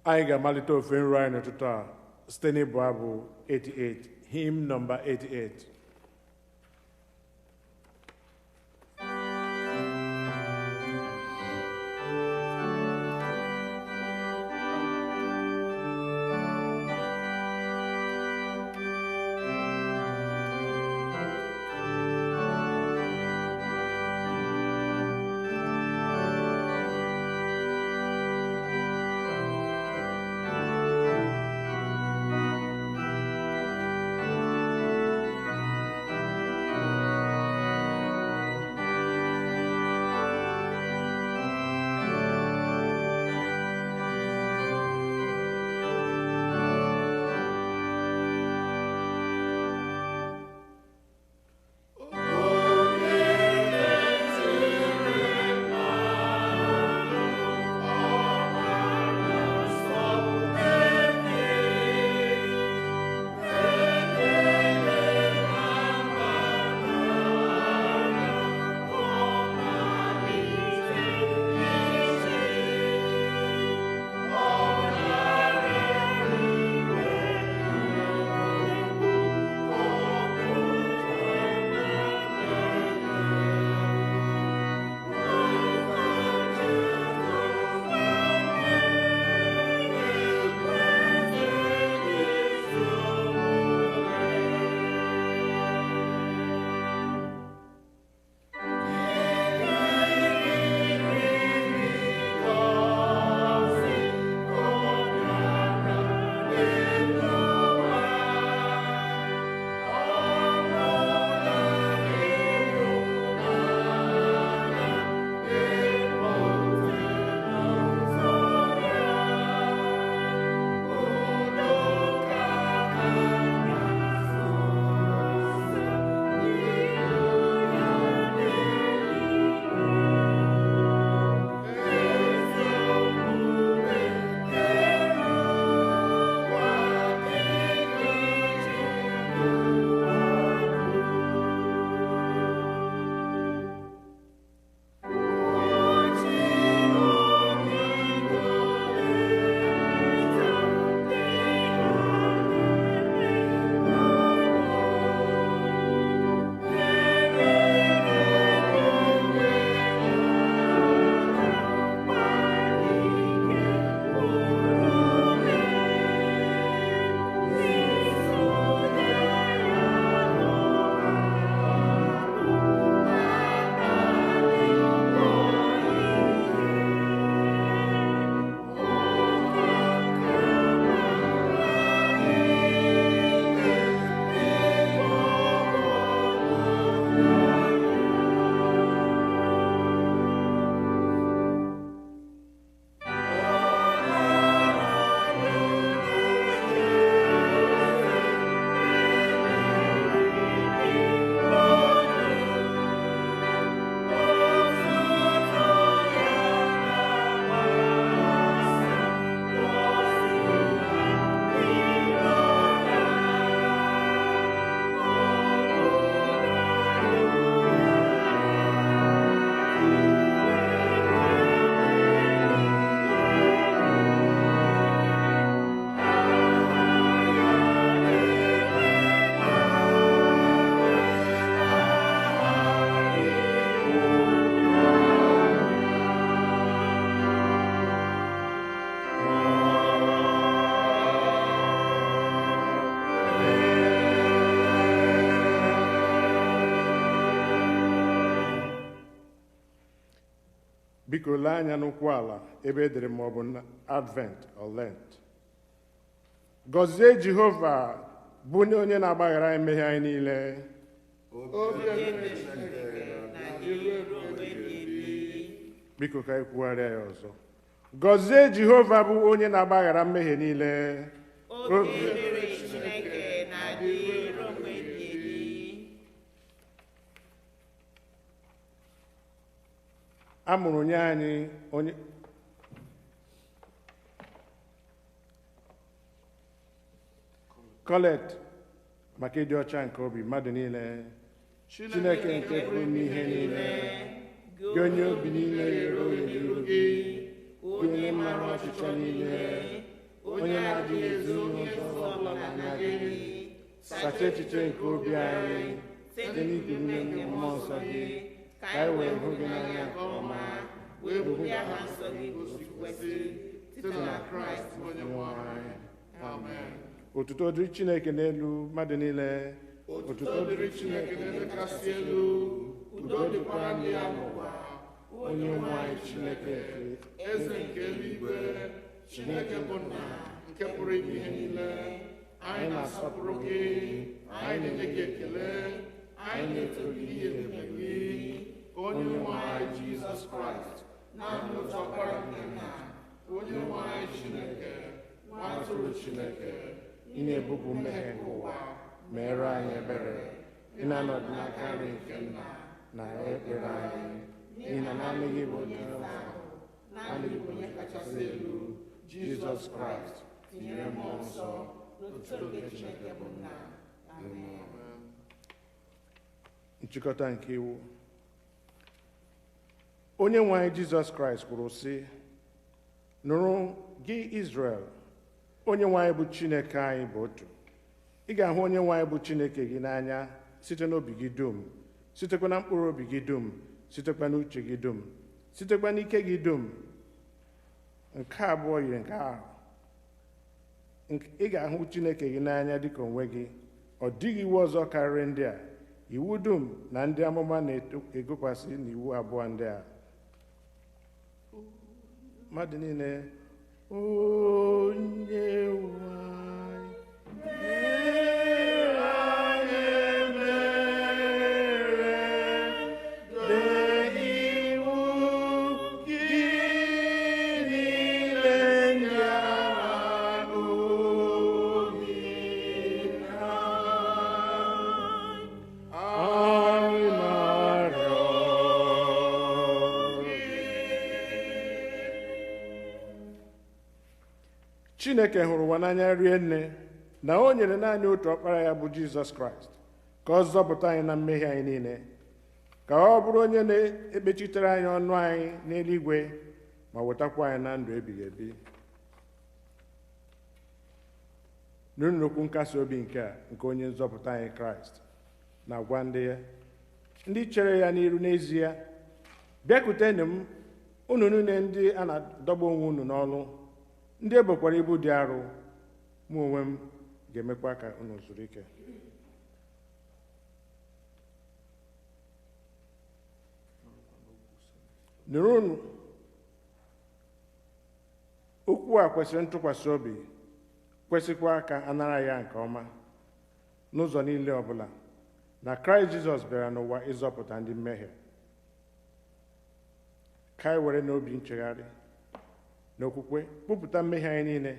anyị ga-amalite ofe nru anyị n'ụtụtụ a site n'ịbụ abụ 88, hymn number 88. Biko lee anya n'ụkwụ ala ebe edere ma ọ bụ Advent or Lent. Gọzie Jehova bụ onye na-agbaghara mmehie anyị niile. Biko ka anyị kwugharịa ya ọzọ. Gọzie Jehova bụ onye na-agbaghara mmehie niile. A mụrụ nye anyị onye Kolekt maka ịdị ọcha nke obi mmadụ niile. Chineke nke pụrụ ime ihe niile, gị onye obi niile ghere oghe n'iru gị, gị onye mara ọchịchọ niile, sacha echiche nke obi anyị site n'ikuru ume nke mmụọ nsọ gị ka anyị wee hụ gị n'anya nke ọma wee bụrụ aha nsọ gị gosi kwesị site na Kraịst onye nwe anyị. Amen. Otuto dịrị Chineke n'elu mmadụ niile. Otuto dịrị Chineke n'elu kasị elu. Udo dịkwara ndị ya n'ụwa. Onye nwe anyị Chineke eze nke eluigwe, Chineke bụ nna nke pụrụ ime ihe niile. Anyị na-asọpụrụ gị, anyị na-enye gị ekele, anyị na-eto gị n'ihi ebube gị, onye nwe anyị Jizọs Kraịst, naanị otu ọkpara nke nna, onye nwe anyị Chineke, nwa atụrụ Chineke, ị na-ebupụ mmehie nke ụwa, meere anyị ebere, ị na-anọdụ n'aka nri nke nna na ekpere anyị, n'ihi na naanị gị bụ onye nwe ahụ, naanị gị bụ onye kachasị elu, Jizọs Kraịst, tinyere mmụọ nsọ, n'otuto nke Chineke bụ nna. Amen. Nchikọta nke iwu. Onye nwe anyị Jizọs Kraịst kwuru sị, nụrụ gị Izrel, onye nwe anyị bụ Chineke anyị bụ otu. Ị ga-ahụ onye nwe anyị bụ Chineke gị n'anya site n'obi gị dum, sitekwa na mkpụrụ obi gị dum, sitekwa n'uche gị dum, sitekwa n'ike gị dum. Nke abụọ yiri nke ahụ. Ị ga-ahụ Chineke gị n'anya dịka onwe gị. Ọ dịghị iwu ọzọ karịrị ndị a. Iwu dum na ndị amụma na-egokwasị n'iwu abụọ ndị a. Mmadụ niile, onye nwe Chineke hụrụ ụwa n'anya rie nne na o nyere naanị otu ọkpara ya bụ Jizọs Kraịst ka ọ zọpụta anyị na mmehie anyị niile, ka ọ bụrụ onye na-ekpechitere anyị ọnụ anyị n'eluigwe ma wetakwa anyị na ndụ ebighị ebi. Nụrụ okwu nkasi obi nke a nke onye nzọpụta anyị Kraịst na-agwa ndị chere ya n'iru n'ezie, bịakwutenụ m unu niile ndị a na-adọgbu onwe unu n'ọlụ, ndị ebokwara ibu dị arọ, mụ onwe m ga-emekwa ka unu zuru ike. Nụrụnụ, okwu a kwesịrị ntụkwasị obi, kwesịkwa ka a nara ya nke ọma n'ụzọ niile ọbụla, na Kraịst Jizọs bịara n'ụwa ịzọpụta ndị mmehie. Ka anyị were n'obi nchegharị n'okwukwe kpụpụta mmehie anyị niile,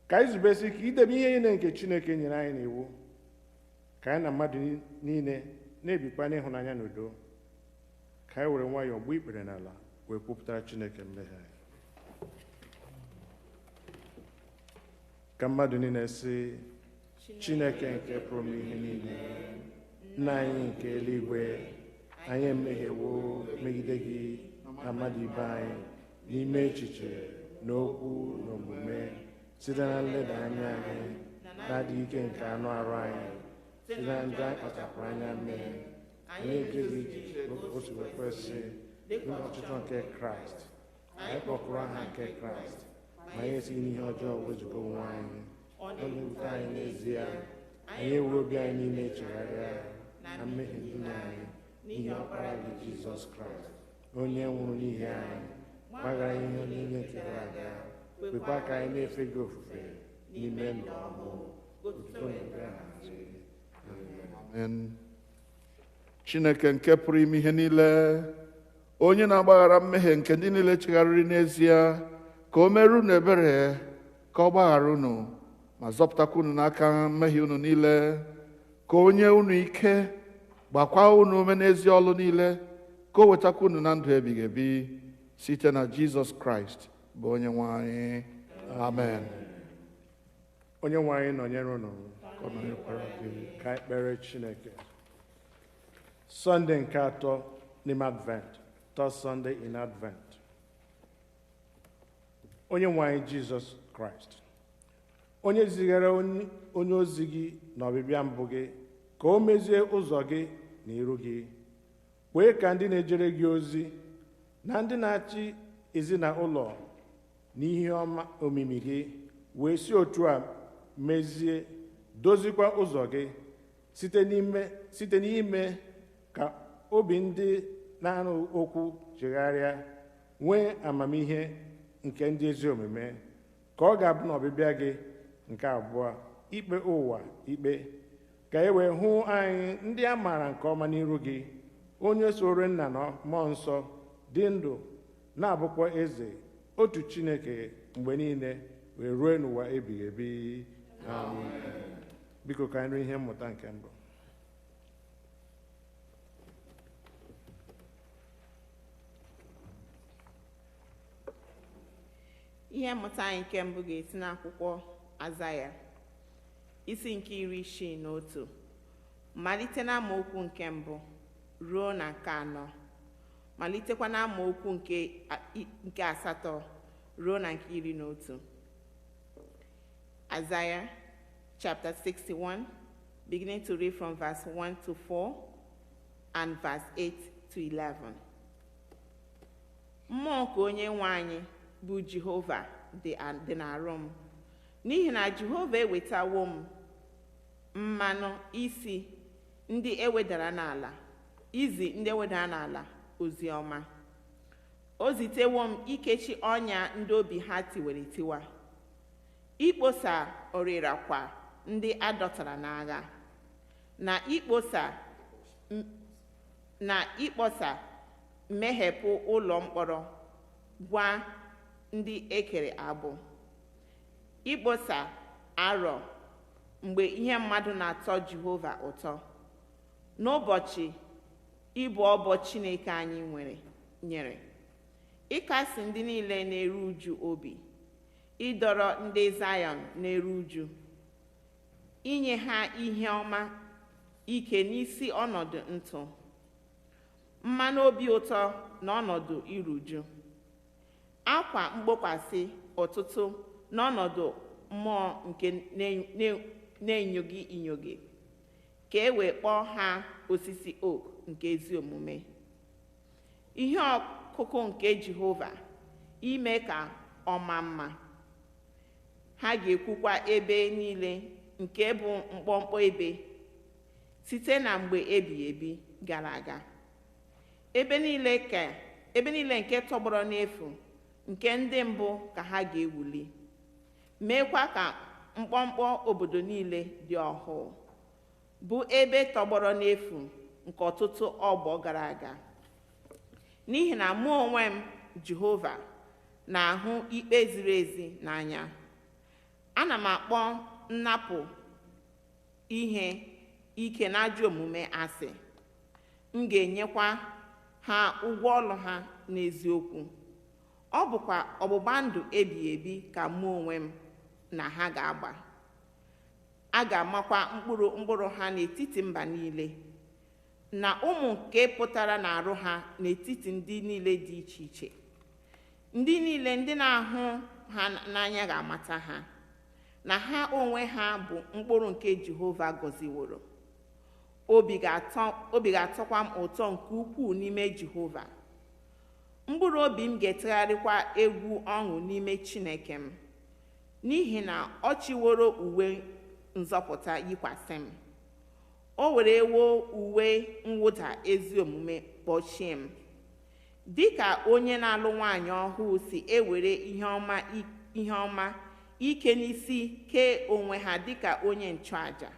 ka anyị zubesi ike idebe ihe niile nke Chineke nyere anyị n'iwu, ka anyị na mmadụ niile na-ebikwa n'ịhụnanya na udo. Ka anyị were nwayọọ gbuo ikpere n'ala wee kwupụtara Chineke mmehie anyị. Ka mmadụ niile sị, Chineke nke pụrụ ihe niile, nna anyị nke eluigwe, anyị emehiewo megide gị na mmadụ ibe anyị n'ime echiche na okwu na omume, site na nleda anya anyị na-adịghị ike nke anụ arụ anyị, site na ndị anyị kpachapụrụ anya mmehie, anyị ejeghị ije o si kwesị dịka ọchịchọ nke Kraịst. Anyị kpọkụrụ aha nke Kraịst, ma anyị esighị n'ihe ọjọọ wezuga onwe anyị. Ọ na-ewute anyị n'ezie, anyị ewu obi anyị niile chegharịa na mmehie niile anyị n'ihi ọkpara gị Jizọs Kraịst, onye nwụrụ n'ihi anyị, gbaghara ihe niile nke gara aga, kwekwa ka anyị na-efe gị ofufe n'ime ndụ ọhụụ, otuto na ebere na gị. Amen. Chineke nke pụrụ ime ihe niile, onye na-agbaghara mmehie nke ndị niile chegharịrị n'ezie, ka o mere unu ebere, ka ọ gbaghara unu ma zọpụtakwa unu n'aka mmehie unu niile, ka o nye unu ike, gbakwa unu ume n'ezi ọlụ niile, ka o wetakwa unu na ndụ ebighị ebi site na Jizọs Kraịst bụ onye nwe anyị. Amen. Onye nwe anyị nọnyere unu, ka anyị kpere Chineke. Sọnde nke atọ n'ime Advent, third Sunday in Advent. Onye nwe anyị Jizọs Kraịst, onye zigara onye ozi gị na ọbịbịa mbụ gị ka o mezie ụzọ gị na iru gị. Kwee ka ndị na-ejere gị ozi na ndị na-achị ezinụlọ n'ihe ọma omimi gị wee si otu a mezie dozikwa ụzọ gị site n'ime ka obi ndị na-anụ okwu chegharịa, nwee amamihe nke ndị ezi omume, ka ọ ga-abụ n'ọbịbịa gị nke abụọ ikpe ụwa ikpe, ka e wee hụ anyị ndị a maara nke ọma n'iru gị, onye soro Nna na Mmụọ Nsọ dị ndụ na-abụkwa eze otu Chineke mgbe niile wee ruo n'ụwa ebighị ebi. Amen. Biko ka anyị nụ ihe mmụta nke mbụ. Ihe mmụta anyị nke mbụ ga-esi n'akwụkwọ Azaya isi nke 61 malite n'amaokwu nke mbụ ruo na nke anọ, malitekwa n'amaokwu nke asatọ ruo na nke 11. Isaiah chapter 61, beginning to read from verse 1 to 4 and verse 8 to 11. Mmụọ nke onye nwe anyị bụ Jehova dị n'arụ m, n'ihi na Jehova ewetawo m mmanụ isi ndị ewedara n'ala, izi ndị ewedara n'ala ozi ọma. O zitewo m ikechi ọnya ndị obi ha tiwere tiwa, ikposa ọrịra kwa ndị adọtara n'agha, na ikposa mmeghepụ ụlọ mkpọrọ gwa ndị ekere agbụ, ikposa arọ mgbe ihe mmadụ na-atọ Jehova ụtọ, n'ụbọchị ịbụ ọbọ Chineke anyị nyere, ịkasị ndị niile na-eru uju obi, ịdọrọ ndị Zayọn na-eru uju, inye ha ihe ọma ike n'isi ọnọdụ ntụ, mmanụ obi ụtọ n'ọnọdụ iru uju, akwa mgbokwasị ọtụtụ n'ọnọdụ mmụọ nke na-enyoghị inyoghị, ka e wee kpọọ ha osisi ok nke ezi omume, ihe ọkụkụ nke Jehova, ime ka ọ maa mma. Ha ga-ekwukwa ebe niile nke bụ mkpọmkpọ ebe, site na mgbe ebighị ebi gara aga, ebe niile nke tọgbọrọ n'efu nke ndị mbụ ka ha ga-ewuli, meekwa ka mkpọmkpọ obodo niile dị ọhụụ, bụ ebe tọgbọrọ n'efu nke ọtụtụ ọgbọ gara aga. N'ihi na mụ onwe m Jehova na-ahụ ikpe ziri ezi n'anya, ana m akpọ nnapụ ihe ike na ajọ omume asị, m ga-enyekwa ha ụgwọ ọlụ ha n'eziokwu. Ọ bụkwa ọgbụgba ndụ ebighị ebi ka mụ onwe m na ha ga-agba. A ga-amakwa mkpụrụ ha n'etiti mba niile, na ụmụ nke pụtara n'arụ ha n'etiti ndị niile dị iche iche. Ndị niile ndị na-ahụ ha n'anya ga-amata ha, na ha onwe ha bụ mkpụrụ nke Jehova gọziworo. Obi ga-atọkwa m ụtọ nke ukwuu n'ime Jehova. Mkpụrụ obi m ga-etegharịkwa egwu ọṅụ n'ime Chineke m, n'ihi na ọ chịworo uwe nzọpụta yikwasị m. O were ewo uwe mwụda ezi omume kpọchie m, dịka onye na-alụ nwaanyị ọhụụ si ewere ihe ọma ike n'isi kee onwe ha dịka onye nchụaja,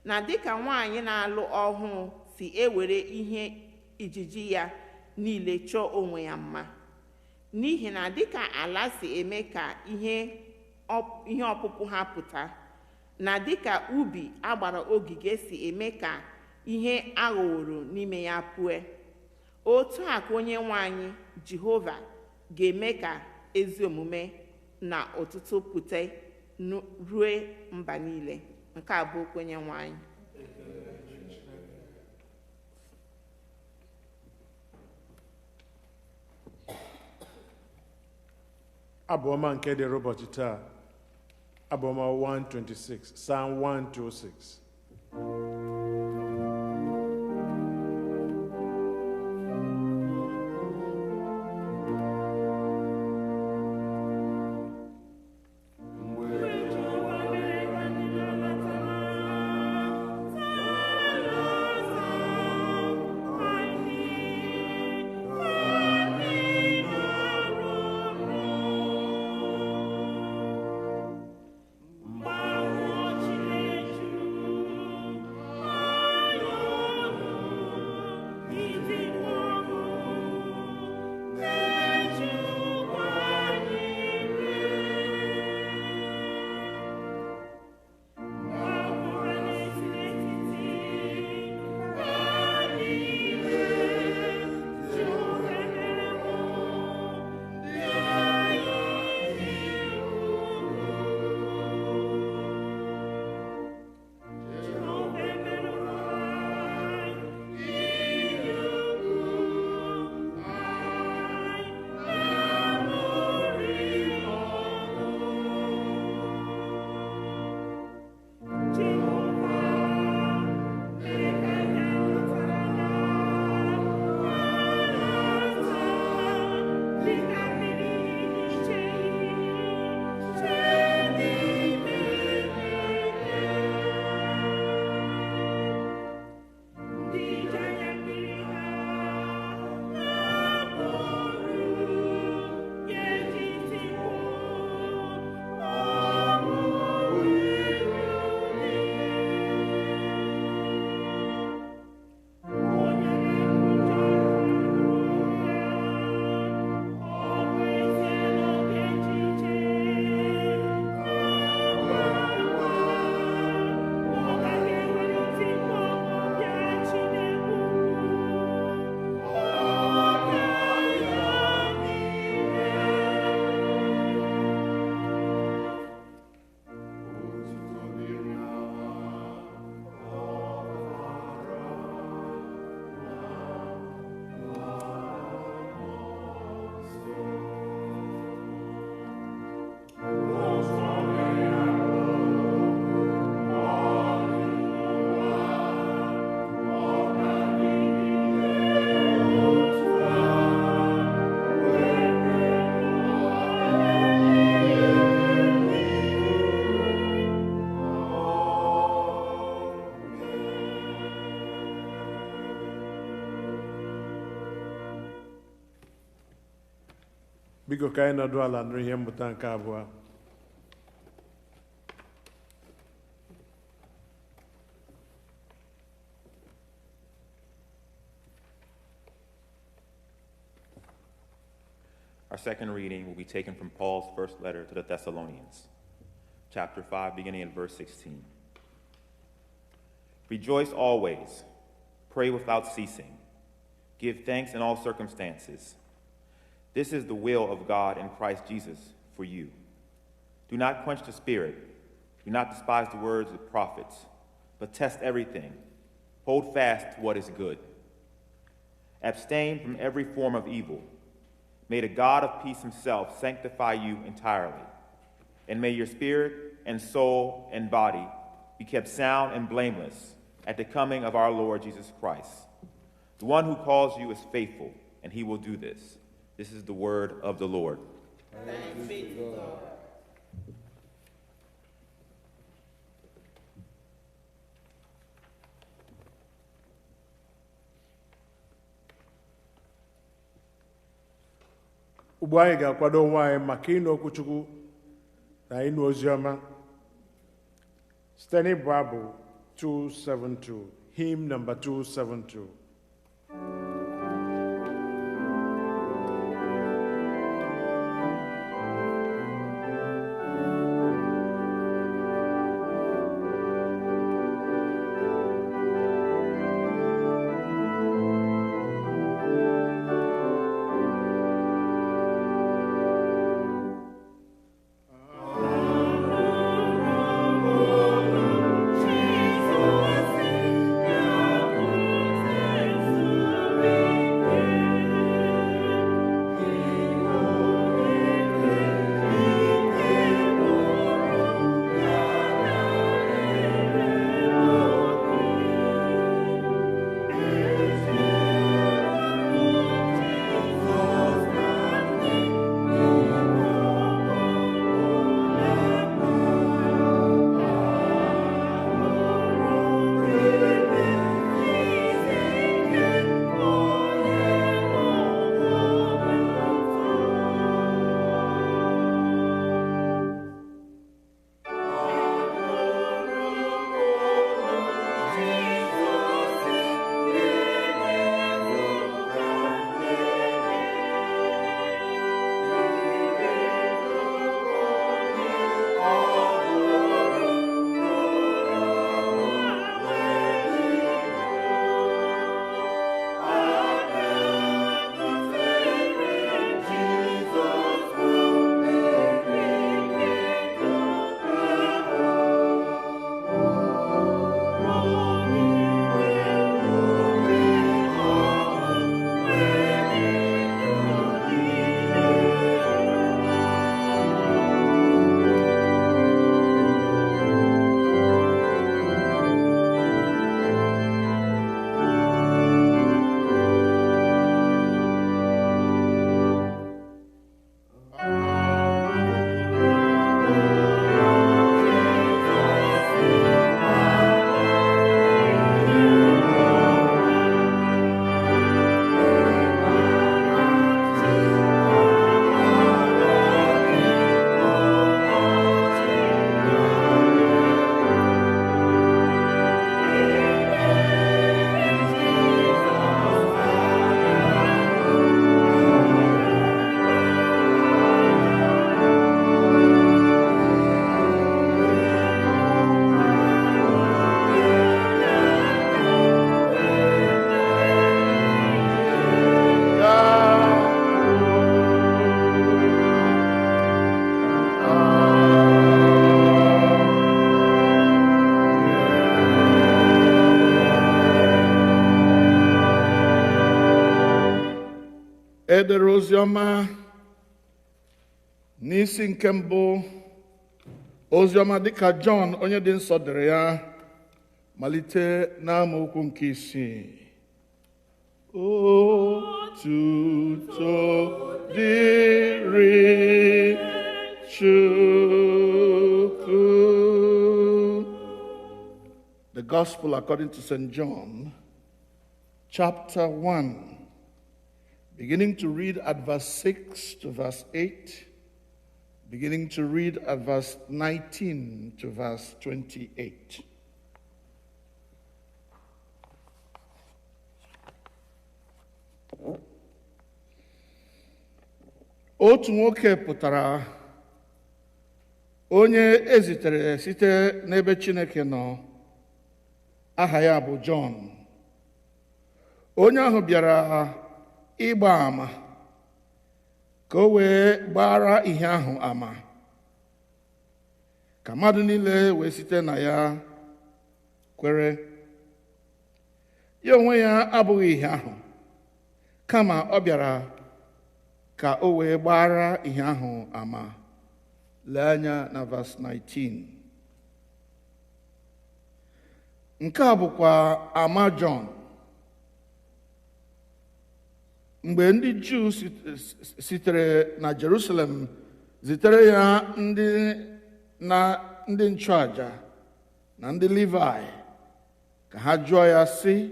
na dịka nwaanyị na-alụ ọhụụ si ewere ihe ijiji ya niile chọọ onwe ya mma. N'ihi na dịka ala si eme ka ihe ọpụpụ ha pụta, na dịka ubi agbara ogige si eme ka ihe aghọworo n'ime ya pụọ, otu a ka onye nwe anyị Jehova ga-eme ka ezi omume na ọtụtụ pụta rue mba niile. Nke a bụ okwu onye nwe anyị. Abu-Ọma nke dịrị ụbọchị taa. Abu-Ọma 126, Psalm 126. Biko ka anyị nọdụ ala nụrụ ihe mmụta nke abụọ. Our second reading will be taken from Paul's first letter to the Thessalonians, chapter 5, beginning in verse 16. Rejoice always, pray without ceasing, give thanks in all circumstances. This is the will of God in Christ Jesus for you. Do not quench the spirit, do not despise the words of the prophets, but test everything. Hold fast to what is good. Abstain from every form of evil. May the God of peace himself sanctify you entirely, and may your spirit and soul and body be kept sound and blameless at the coming of our Lord Jesus Christ. The one who calls you is faithful, and he will do this. This is the word of the Lord. Thanks be to God. Ugbu anyị ga-akwado onwe anyị maka ịnụ okwu Chukwu na ịnụ ozi ọma site n'ịbụ abụ 272, hymn number 272. Jesus edere ozi ọma n'isi nke mbụ ozi ọma dịka Jọn onye dị nsọ dere ya malite n'amaokwu nke 6. Otuto dịrị Chukwu. The Gospel according to St. John, chapter 1, beginning to read at verse 6 to verse 8, beginning to read at verse 19 to verse 28. Otu nwoke pụtara, onye ezitere site n'ebe Chineke nọ, aha ya bụ Jọn. Onye ahụ bịara ịgba ama ka o wee gbara ihe ahụ ama, ka mmadụ niile wee site na ya kwere. Ya onwe ya abụghị ihe ahụ, kama ọ bịara ka o wee gbara ihe ahụ ama. Lee anya na verse 19. Nke a bụkwa ama Jọn. Mgbe ndị Juu sitere na Jerusalem zitere ya ndị nchụaja na ndị Livai ka ha jụọ ya sị,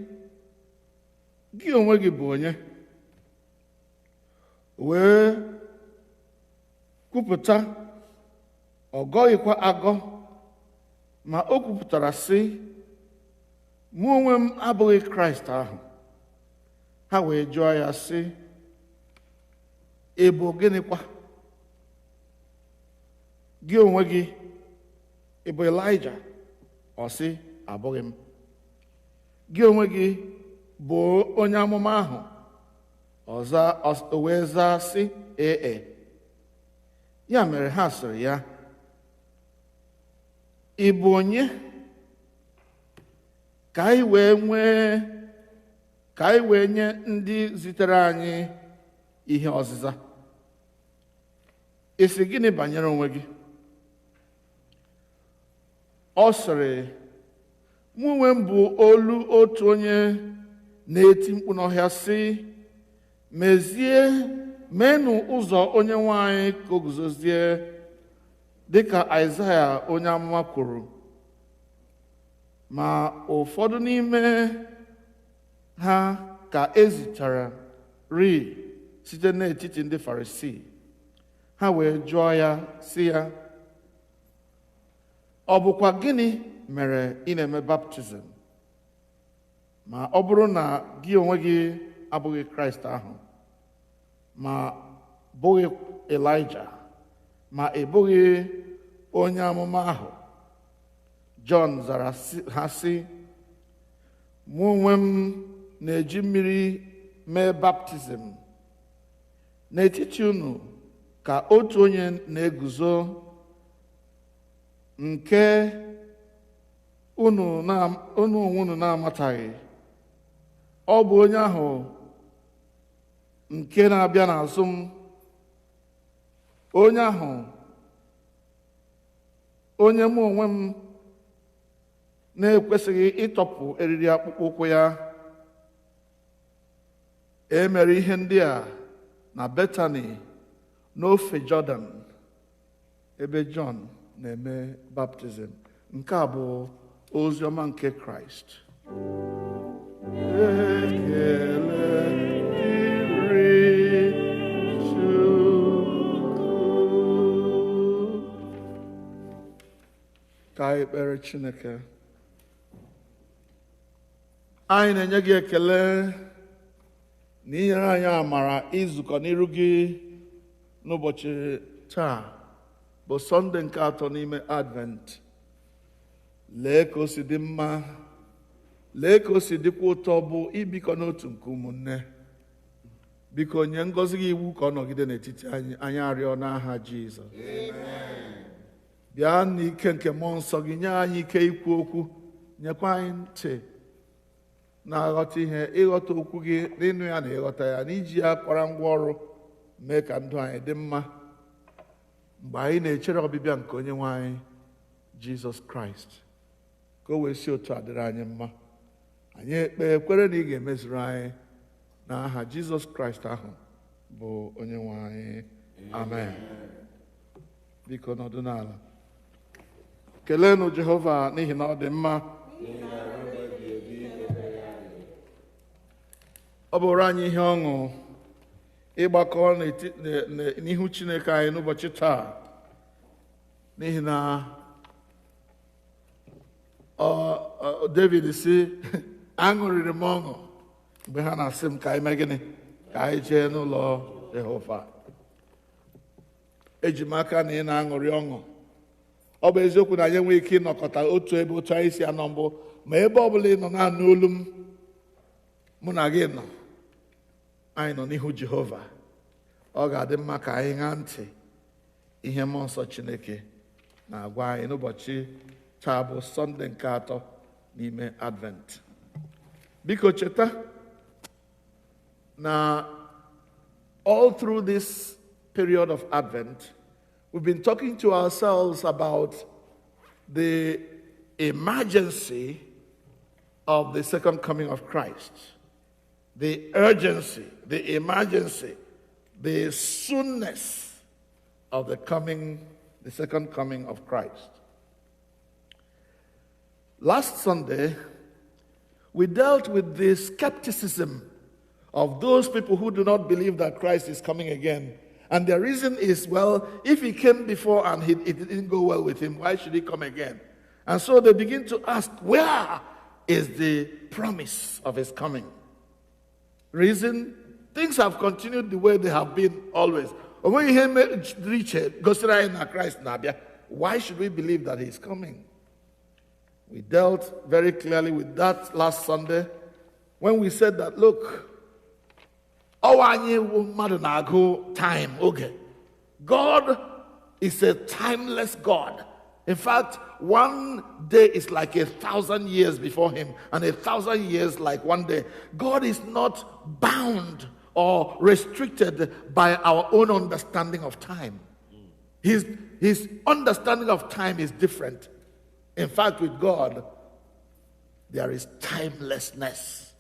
gị onwe gị bụ onye? Wee kwupụta, ọ gọghịkwa agọ, ma o kwupụtara sị, mụ onwe m abụghị Kraịst ahụ. Ha wee jụọ ya sị, ị bụ gịnịkwa? Gị onwe gị ị bụ Elaịja? Ọ sị, abụghị m. Gị onwe gị bụ onye amụma ahụ? O wee zaa sị, ee. Ya mere ha sịrị ya, ị bụ onye? Ka anyị wee nye ndị zitere anyị ihe ọzịza. Ị sị gịnị banyere onwe gị? Ọ sịrị, mụ onwe m bụ olu otu onye na-eti mkpu n'ọhịa sị, meenụ ụzọ Onyenwe anyị ka o guzozie, dịka Aịzaya onye amụma kwuru. Ma ụfọdụ n'ime ha ka ezichara site n'etiti ndị Farisii. Ha wee jụọ ya sị ya, ọ bụkwa gịnị mere ị na-eme baptizim? Ma ọ bụrụ na gị onwe gị abụghị Kraịst ahụ, ma bụghị Elaịja, ma ị bụghị onye amụma ahụ. Jọn zara ha sị, mụ onwe m na-eji mmiri mee baptizim. N'etiti unu ka otu onye na-eguzo, nke unu onwe unu na-amataghị. Ọ bụ onye ahụ nke na-abịa n'azụ m, onye ahụ onye mụ onwe m na-ekwesịghị ịtọpụ eriri akpụkpọ ụkwụ ya. E mere ihe ndị a na Betani n'ofe Jọdan, ebe Jọn na-eme baptizim. Nke a bụ ozi ọma nke Kraịst. Ekele dịrị Chukwu. Ka anyị kpere Chineke. Anyị na-enye gị ekele na inyere anyị amara izukọ n'iru gị n'ụbọchị taa bụ Sọnde nke 3 n'ime Advent. Lee ka o si dị mma, lee ka o si dịkwa ụtọ bụ ibikọ n'otu nke ụmụnne. Biko nye ngọzi gị iwu ka ọ nọgide n'etiti anyị. Anyị arịọ n'aha Jizọs. Bịa n'ike nke mmụọ nsọ gị, nye anyị ike ikwu okwu, nyekwa anyị ntị na-aghọta ihe, ịghọta okwu gị n'ịnụ ya na ịghọta ya, na iji ya kpọrọ ngwa ọrụ mee ka ndụ anyị dị mma mgbe anyị na-echere ọbịbịa nke onye nwe anyị Jizọs Kraịst, ka o wee si otu a dịrị anyị mma. Anyị ekpe ekwere na ị ga-emezuru anyị n'aha Jizọs Kraịst ahụ bụ onye nwe anyị. Amen. Biko nọdụ n'ala. Keleenụ Jehova n'ihi na ọ dị mma. Ọ bụrụ anyị ihe ọṅụ ịgbakọ n'ihu Chineke anyị n'ụbọchị taa, n'ihi na David si aṅụrịrị m ọṅụ mgbe ha na-asị m ka anyị mee gịnị, ka anyị jee n'ụlọ Jehova. Eji m aka na ị na-aṅụrị ọṅụ. Ọ bụ eziokwu na anyị enweghị ike ịnọkọta otu ebe otu anyị si anọ mbụ, ma ebe ọ bụla ị nọ na-anụ olu m, mụ na gị nọ, anyị nọ n'ihu Jehova. Ọ ga-adị mma ka anyị ṅaa ntị ihe mmụọ nsọ Chineke na-agwa anyị n'ụbọchị taa bụ Sọnde nke atọ n'ime Advent. Biko cheta na all through this period of Advent, we've been talking to ourselves about the emergency of the second coming of Christ, the urgency, the emergency, the soonness of the second coming of Christ. Last Sunday, we dealt with the skepticism of those people who do not believe that Christ is coming again. And the reason is, well, if he came before and it didn't go well with him, why should he come again? And so they begin to ask, where is the promise of his coming? Reason, things have continued the way they have been always. Why should we believe that he is coming? We dealt very clearly with that last Sunday when we said that, look, time, okay. God is a timeless God. In fact, one day is like 1,000 years before him, and 1,000 years like one day. God is not bound or restricted by our own understanding of time. His understanding of time is different. In fact, with God, there is timelessness.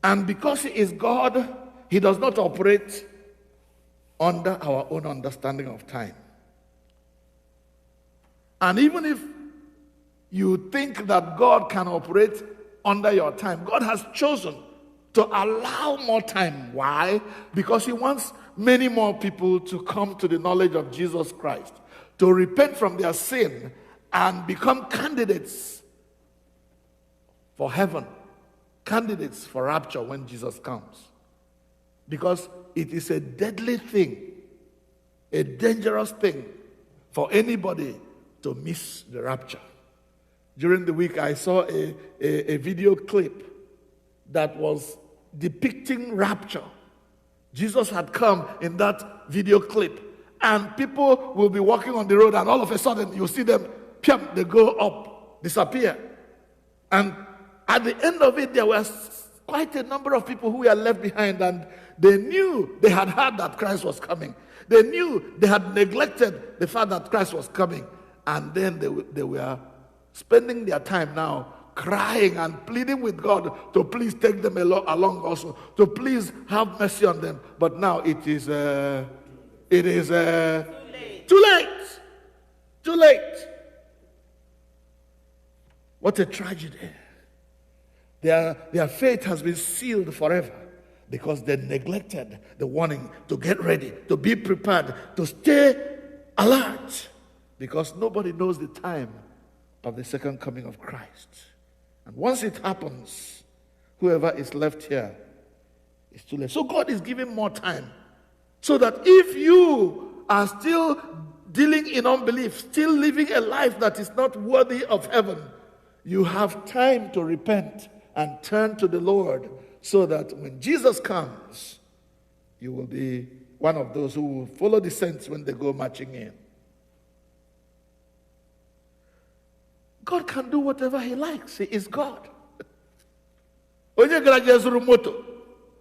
And because he is God, he does not operate under our own understanding of time. And even if you think that God can operate under your time, God has chosen to allow more time. Why? Because he wants many more people to come to the knowledge of Jesus Christ, to repent from their sin and become candidates for heaven, candidates for rapture when Jesus comes. Because it is a deadly thing, a dangerous thing for anybody to miss the rapture. During the week, I saw a video clip that was depicting rapture. Jesus had come in that video clip, and people will be walking on the road, and all of a sudden you see them, they go up, disappear. And at the end of it, there was quite a number of people who were left behind, and they knew, they had heard that Christ was coming. They knew they had neglected the fact that Christ was coming. And then they were spending their time now crying and pleading with God to please take them along also, to please have mercy on them. But now it is too late. What a tragedy. Their fate has been sealed forever because they neglected the warning to get ready, to be prepared, to stay alert, because nobody knows the time of the second coming of Christ. And once it happens, whoever is left here is too late. So God is giving more time, so that if you are still dealing in unbelief, still living a life that is not worthy of heaven, you have time to repent and turn to the Lord, so that when Jesus comes, you will be one of those who will follow the saints when they go marching in. God can do whatever he likes. He is God. onye gara je zụrụ moto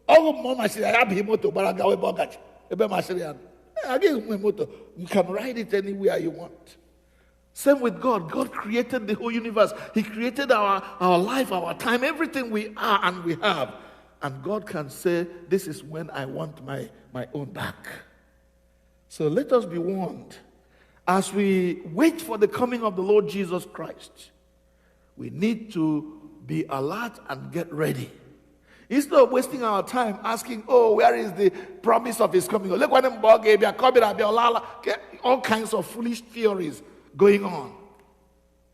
ọgụ mmụọ masịrị ya bụ moto gbara gawa ebe ọ gaji ebe masịrị ya agaghị nwe moto. You can ride it anywhere you want. Same with God. God created the whole universe. He created our life, our time, everything we are and we have. And God can say, this is when I want my own back. So let us be warned. As we wait for the coming of the Lord Jesus Christ, we need to be alert and get ready. Instead of wasting our time asking, oh, where is the promise of his coming? Look what all kinds of foolish theories going on.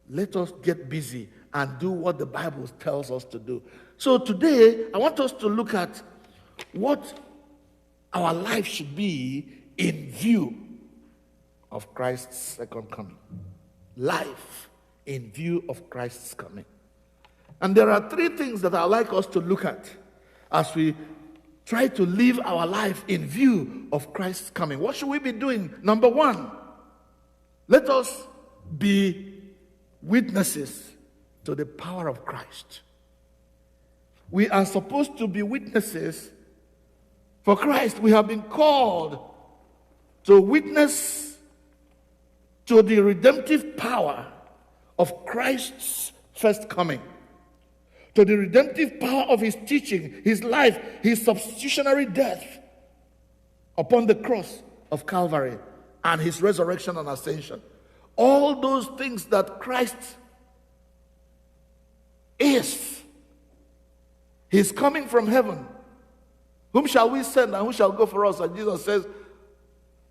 Let us get busy and do what the Bible tells us to do. So today, I want us to look at what our life should be in view of Christ's second coming. Life in view of Christ's coming. And there are three things that I'd like us to look at as we try to live our life in view of Christ's coming. What should we be doing? Number one, let us be witnesses to the power of Christ. We are supposed to be witnesses for Christ. We have been called to witness to the redemptive power of Christ's first coming, to the redemptive power of his teaching, his life, his substitutionary death upon the cross of Calvary, and his resurrection and ascension. All those things that Christ is. He's coming from heaven. Whom shall we send and who shall go for us? And Jesus says,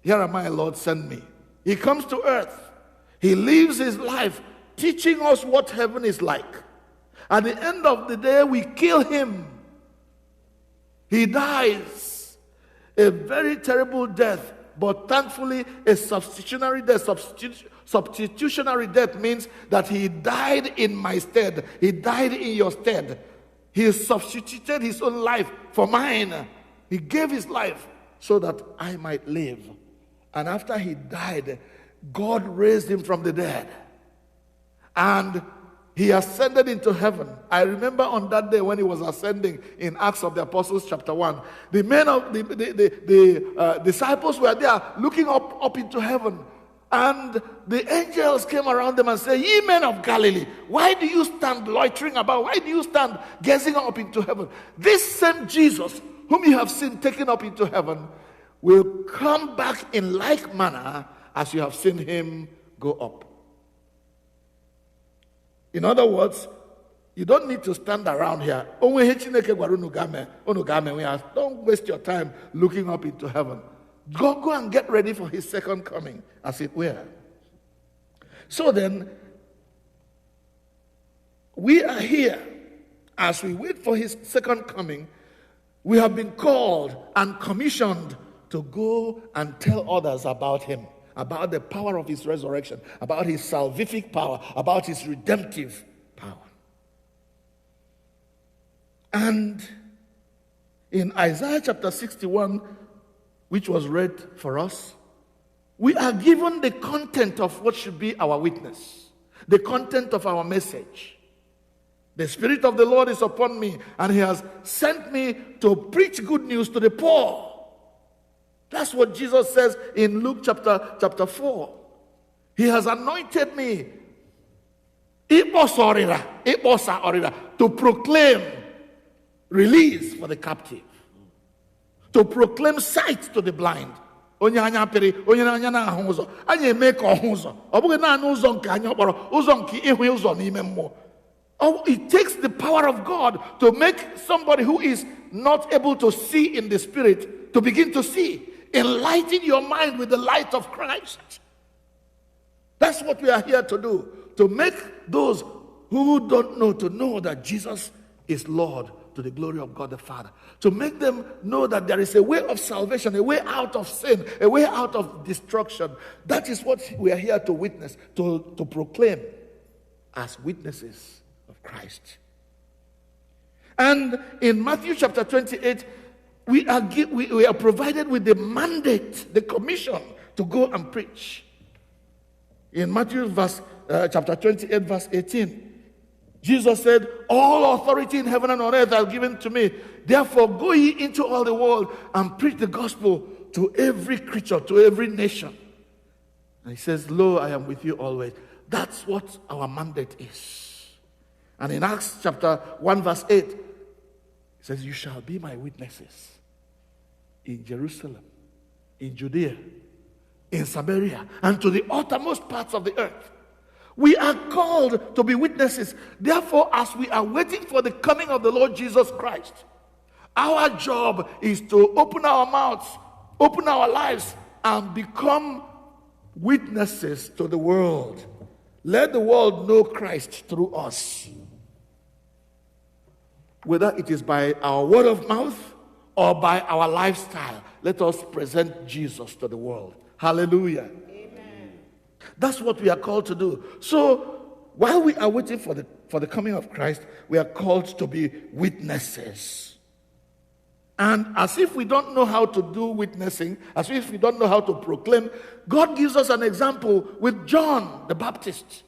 here am I, Lord, send me. He comes to earth. He lives his life teaching us what heaven is like. At the end of the day, we kill him. He dies a very terrible death, but thankfully a substitutionary death. Substitutionary death means that he died in my stead. He died in your stead. He substituted his own life for mine. He gave his life so that I might live. And after he died, God raised him from the dead. And he ascended into heaven. I remember on that day when he was ascending in Acts of the Apostles chapter 1, the men of the disciples were there looking up into heaven. And the angels came around them and said, ye men of Galilee, why do you stand loitering about? Why do you stand gazing up into heaven? This same Jesus, whom you have seen taken up into heaven, will come back in like manner as you have seen him go up. In other words, you don't need to stand around here. Don't waste your time looking up into heaven. Go and get ready for his second coming, as it were. So then, we are here as we wait for his second coming. We have been called and commissioned to go and tell others about him, about the power of his resurrection, about his salvific power, about his redemptive power. And in Isaiah chapter 61, which was read for us, we are given the content of what should be our witness, the content of our message. The Spirit of the Lord is upon me, and he has sent me to preach good news to the poor. That's what Jesus says in Luke chapter 4. He has anointed me to proclaim release for the captive, to proclaim sight to the blind. It takes the power of God to make somebody who is not able to see in the spirit to begin to see. Enlighten your mind with the light of Christ. That's what we are here to do. To make those who don't know to know that Jesus is Lord, to the glory of God the Father. To make them know that there is a way of salvation, a way out of sin, a way out of destruction. That is what we are here to witness, to proclaim as witnesses of Christ. And in Matthew chapter 28, we are provided with the mandate, the commission to go and preach. In Matthew chapter 28, verse 18, Jesus said, all authority in heaven and on earth are given to me. Therefore, go ye into all the world and preach the gospel to every creature, to every nation. And he says, lo, I am with you always. That's what our mandate is. And in Acts chapter 1 verse 8, it says, you shall be my witnesses in Jerusalem, in Judea, in Samaria, and to the uttermost parts of the earth. We are called to be witnesses. Therefore, as we are waiting for the coming of the Lord Jesus Christ, our job is to open our mouths, open our lives, and become witnesses to the world. Let the world know Christ through us. Whether it is by our word of mouth or by our lifestyle, let us present Jesus to the world. Hallelujah. That's what we are called to do. So, while we are waiting for the coming of Christ, we are called to be witnesses. And as if we don't know how to do witnessing, as if we don't know how to proclaim, God gives us an example with John the Baptist.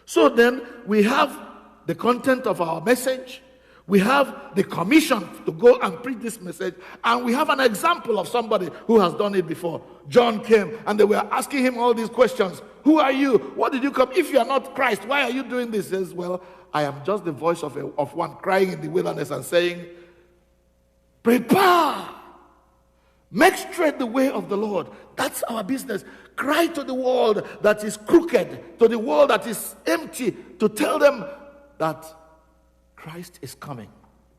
So then, we have the content of our message, we have the commission to go and preach this message, and we have an example of somebody who has done it before. John came and they were asking him all these questions. Who are you? What did you come? If you are not Christ, why are you doing this? He says, well, I am just the voice of one crying in the wilderness and saying, prepare, make straight the way of the Lord. That's our business. Cry to the world that is crooked, to the world that is empty, to tell them that Christ is coming.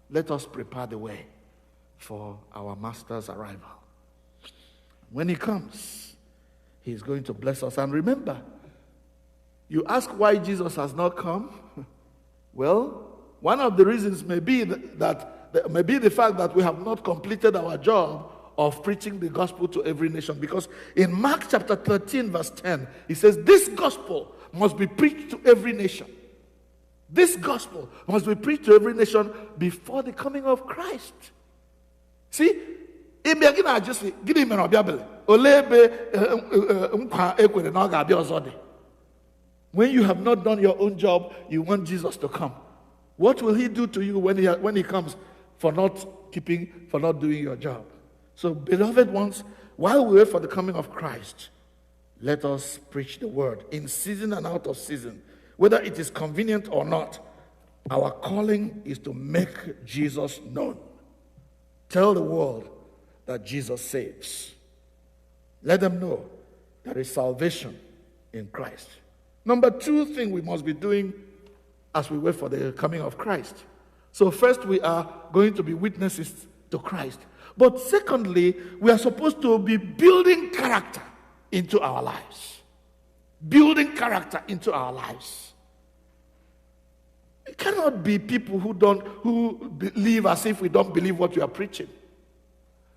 Let us prepare the way for our Master's arrival. When he comes, he is going to bless us. And remember, you ask why Jesus has not come? Well, one of the reasons may be the fact that we have not completed our job of preaching the gospel to every nation. Because in Mark chapter 13 verse 10, he says, this gospel must be preached to every nation. This gospel must be preached to every nation before the coming of Christ. See, when you have not done your own job, you want Jesus to come. What will he do to you when he comes for not doing your job? So, beloved ones, while we wait for the coming of Christ, let us preach the word in season and out of season. Whether it is convenient or not, our calling is to make Jesus known. Tell the world that Jesus saves. Let them know there is salvation in Christ. Number two thing we must be doing as we wait for the coming of Christ. So first, we are going to be witnesses to Christ. But secondly, we are supposed to be building character into our lives. Building character into our lives. It cannot be people who believe as if we don't believe what we are preaching.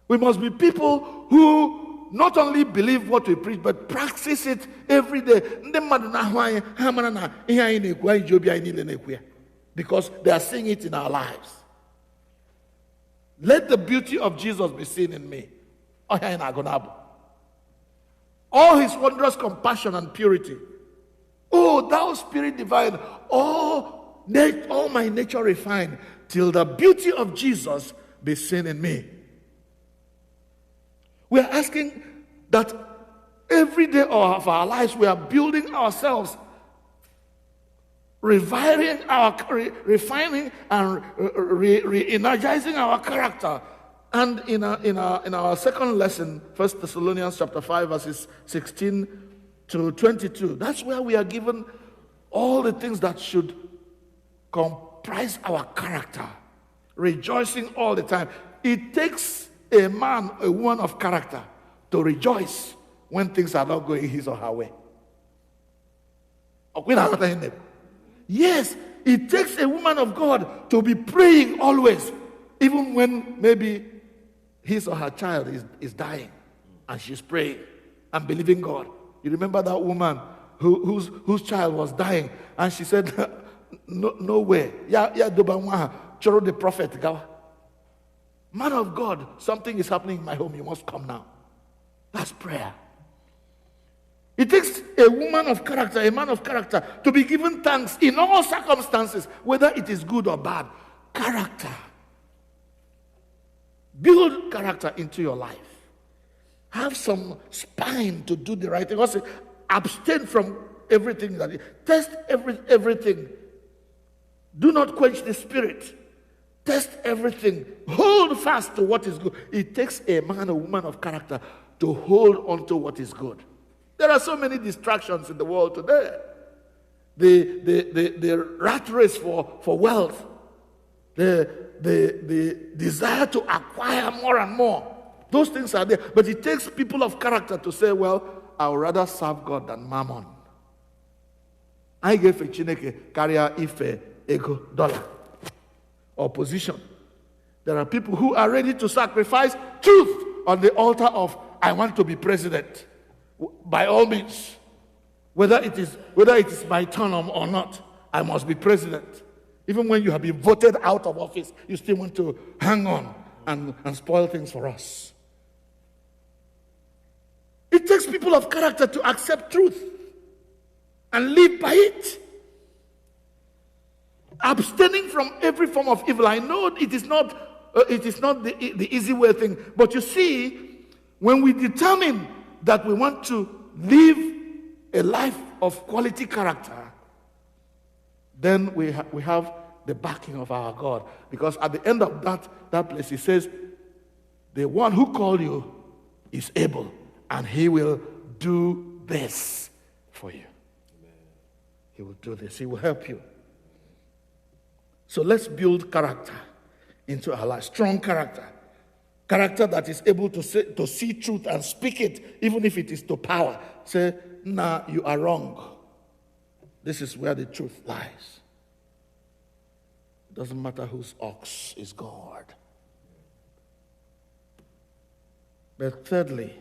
We must be people who not only believe what we preach, but practice it every day. Because they are seeing it in our lives. Let the beauty of Jesus be seen in me. All his wondrous compassion and purity. Oh, thou Spirit divine, all my nature refined, till the beauty of Jesus be seen in me. We are asking that every day of our lives we are building ourselves, refining and re-energizing our character. And in our second lesson, 1 Thessalonians chapter 5, verses 16 to 22, that's where we are given all the things that should comprise our character. Rejoicing all the time. It takes a man, a woman of character to rejoice when things are not going his or her way. Yes, it takes a woman of God to be praying always, even when maybe his or her child is dying and she's praying and believing God. You remember that woman whose child was dying and she said, no way. Choro the prophet. Man of God, something is happening in my home. You must come now. That's prayer. It takes a woman of character, a man of character, to be given thanks in all circumstances, whether it is good or bad. Character. Build character into your life. Have some spine to do the right thing. Also, abstain from everything test everything. Do not quench the spirit. Test everything. Hold fast to what is good. It takes a man or woman of character to hold on to what is good. There are so many distractions in the world today. The rat race for wealth. The desire to acquire more and more. Those things are there. But it takes people of character to say, well, I would rather serve God than mammon. I gave a Chineke carrier ife ego dollar or position. There are people who are ready to sacrifice truth on the altar of I want to be president. By all means, whether it is my turn or not, I must be president. Even when you have been voted out of office, you still want to hang on and spoil things for us. It takes people of character to accept truth and live by it. Abstaining from every form of evil. I know it is not the easy way thing, but you see, when we determine that we want to live a life of quality character, then we have the backing of our God. Because at the end of that place, he says, the one who called you is able, and he will do this for you. Amen. He will do this. He will help you. So let's build character into our lives. Strong character. Character that is able to see truth and speak it, even if it is to power. Say, nah, you are wrong. This is where the truth lies. It doesn't matter whose ox is God. But thirdly,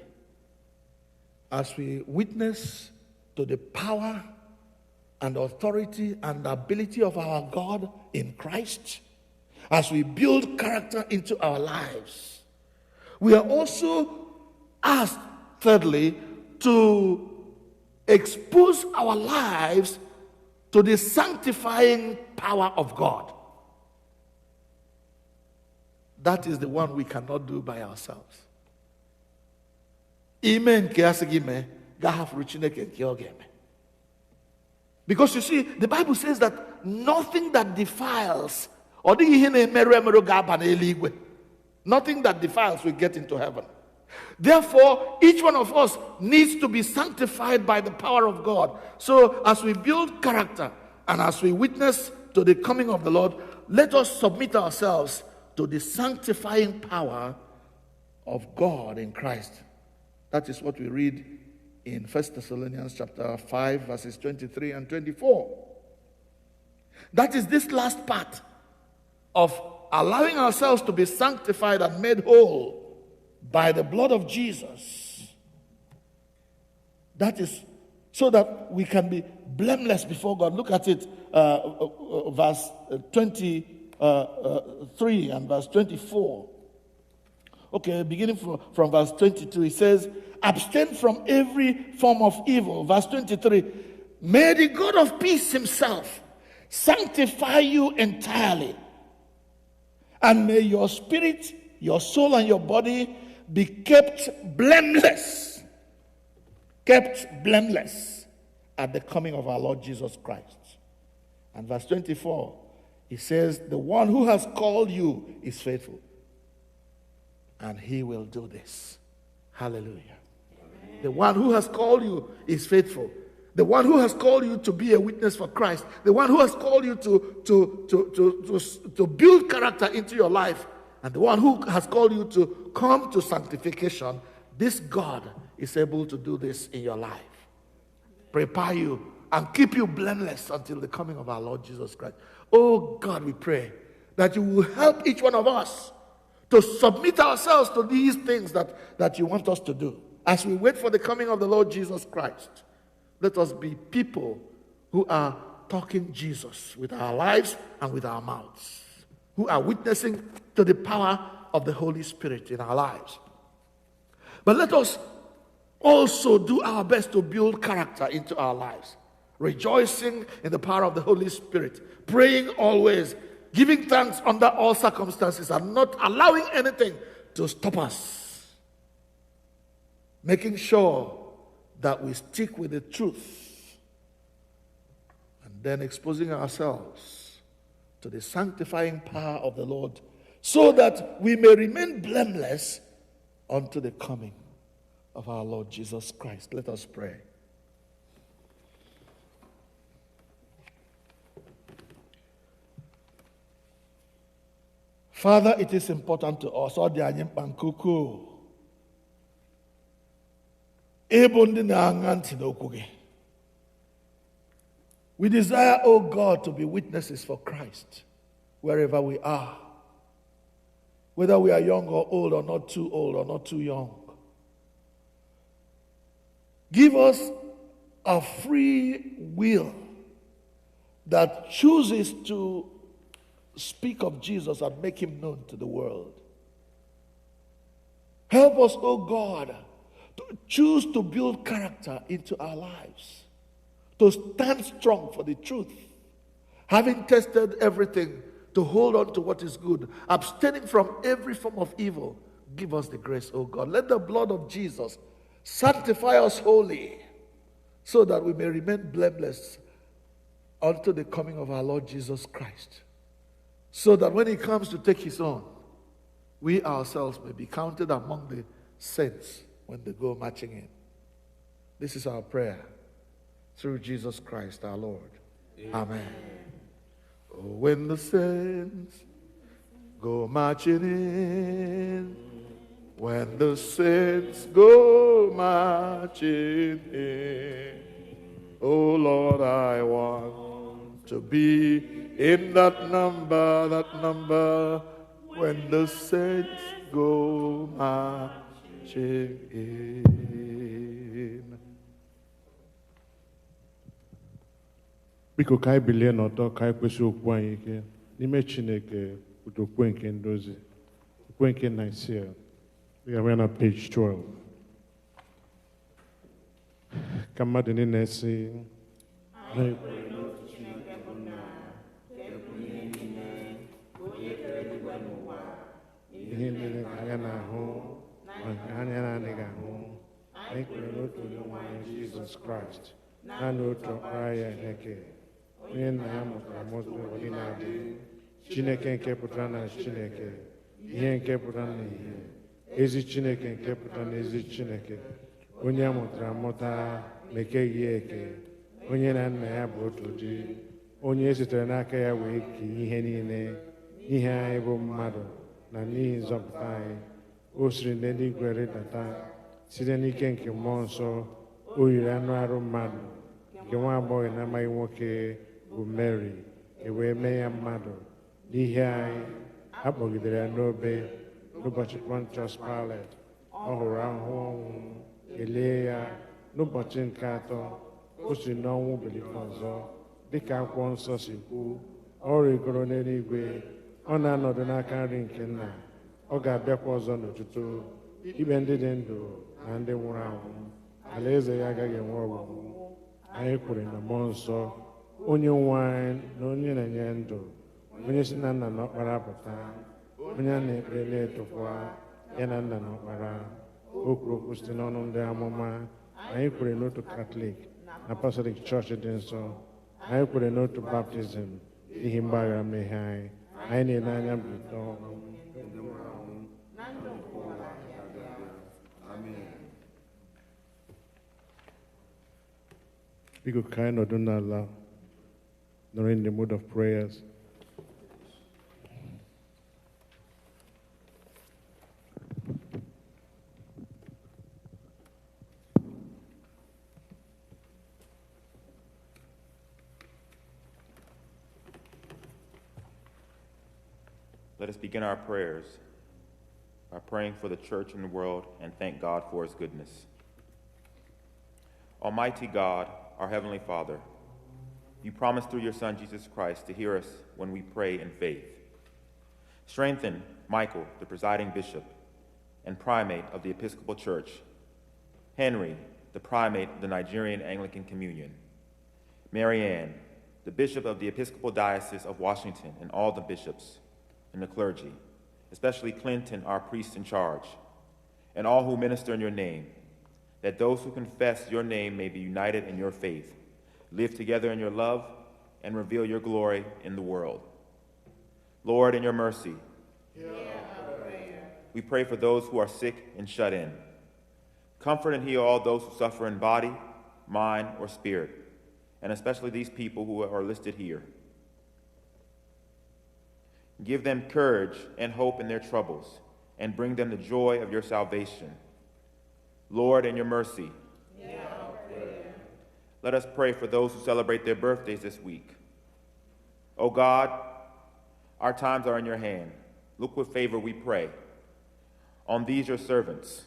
as we witness to the power and authority and ability of our God in Christ, as we build character into our lives, we are also asked, thirdly, to expose our lives to the sanctifying power of God. That is the one we cannot do by ourselves. Because you see, the Bible says that nothing that defiles, nothing that defiles will get into heaven. Therefore, each one of us needs to be sanctified by the power of God. So, as we build character and as we witness to the coming of the Lord, let us submit ourselves to the sanctifying power of God in Christ. That is what we read in 1 Thessalonians chapter 5, verses 23 and 24. That is this last part of allowing ourselves to be sanctified and made whole by the blood of Jesus. That is so that we can be blameless before God. Look at it, verse 23 and verse 24. Okay, beginning from verse 22, he says, abstain from every form of evil. Verse 23, may the God of peace himself sanctify you entirely, and may your spirit, your soul, and your body be kept blameless at the coming of our Lord Jesus Christ. And verse 24, he says, the one who has called you is faithful, and he will do this. Hallelujah. Amen. The one who has called you is faithful. The one who has called you to be a witness for Christ. The one who has called you to build character into your life. And the one who has called you to come to sanctification. This God is able to do this in your life. Prepare you and keep you blameless until the coming of our Lord Jesus Christ. Oh God, we pray that you will help each one of us to submit ourselves to these things that you want us to do. As we wait for the coming of the Lord Jesus Christ, let us be people who are talking Jesus with our lives and with our mouths, who are witnessing to the power of the Holy Spirit in our lives. But let us also do our best to build character into our lives, rejoicing in the power of the Holy Spirit, praying always, giving thanks under all circumstances, and not allowing anything to stop us, making sure that we stick with the truth, and then exposing ourselves to the sanctifying power of the Lord, so that we may remain blameless unto the coming of our Lord Jesus Christ. Let us pray. Father, it is important to us, all the anyimpankuku, we desire, O God, to be witnesses for Christ wherever we are, whether we are young or old, or not too old or not too young. Give us a free will that chooses to speak of Jesus and make him known to the world. Help us, O God, to choose to build character into our lives, to stand strong for the truth, having tested everything, to hold on to what is good, abstaining from every form of evil. Give us the grace, O God. Let the blood of Jesus sanctify us wholly, so that we may remain blameless unto the coming of our Lord Jesus Christ, so that when he comes to take his own, we ourselves may be counted among the saints when they go marching in. This is our prayer through Jesus Christ our Lord. Amen. Oh, when the saints go marching in, when the saints go marching in, oh Lord, I want to be in that number, when the saints go marching in. Biko ka anyị bilie n'ọtọ, ka anyị kwesị okwu anyị ike n'ime Chineke, ụdị okwu nke ndozi, okwu nke Nicaea. We are on page 12. Ka mmadụ niile si ihe niile ka anya na-ahụ ma nke anya na-adịghị ahụ, anyị kwere n'otu Onyenwe anyị Jizọs Kraịst, naanị otu Ọkpara ya Chineke, onye nna ya mụtara mụta ụdị na-adị, Chineke nke pụtara na Chineke, ihe nke pụtara na ihe, ezi Chineke nke pụtara na ezi Chineke, onye a mụtara amụta ma ekeghị ya eke, onye na nna ya bụ otu dị, onye sitere n'aka ya wee kee ihe niile, ihe anyị bụ mmadụ na n'ihi nzọpụta anyị. O siri n'eluigwe rịdata site n'ike nke mmụọ nsọ, o yiri anụ arụ mmadụ, nke nwa agbọghọ na-amaghị nwoke bụ Mary, e wee mee ya mmadụ n'ihi anyị. A kpọgidere ya n'obe n'ụbọchị Pontius Pilate, ọ hụrụ ahụhụ ọnwụ, elie ya. N'ụbọchị nke atọ, o si n'ọnwụ bilite ọzọ, dịka akwụkwọ nsọ si kwu. Ọ rịgoro n'eluigwe, ọ na-anọdụ n'aka nri nke Nna. Ọ ga-abịakwa ọzọ n'ụtụtụ ikpe ndị dị ndụ na ndị nwụrụ anwụ. Alaeze ya agaghị enwe ọgwụgwụ. Anyị kwere na mmụọ nsọ, onye nwe anyị na onye na-enye ndụ, onye si na Nna na Ọkpara pụta, onye a na-ekpe na-etokwa ya na Nna na Ọkpara. O kwuru okwu site n'ọnụ ndị amụma. Anyị kwere n'otu Katọlik na Apọstọlik Chọọchị dị nsọ. Anyị kwere n'otu baptizim n'ihi mgbaghara mmehie anyị. Anyị na-ele anya mbilite ọnwụ. Biko ka anyị nọdụ n'ala, nọrọ in the mood of prayers. Let us begin our prayers by praying for the church and the world and thank God for his goodness. Almighty God, our Heavenly Father, you promised through your Son, Jesus Christ, to hear us when we pray in faith. Strengthen Michael, the presiding bishop and primate of the Episcopal Church, Henry, the primate of the Nigerian Anglican Communion, Mary Ann, the Bishop of the Episcopal Diocese of Washington, and all the bishops and the clergy, especially Clinton, our priest in charge, and all who minister in your name, that those who confess your name may be united in your faith, live together in your love, and reveal your glory in the world. Lord, in your mercy, Hear our prayer. we pray for those who are sick and shut in. Comfort and heal all those who suffer in body, mind, or spirit, and especially these people who are listed here. Give them courage and hope in their troubles, and bring them the joy of your salvation. Lord, in your mercy, Hear our prayer. let us pray for those who celebrate their birthdays this week. O God, our times are in your hand. Look with favor, we pray, on these your servants,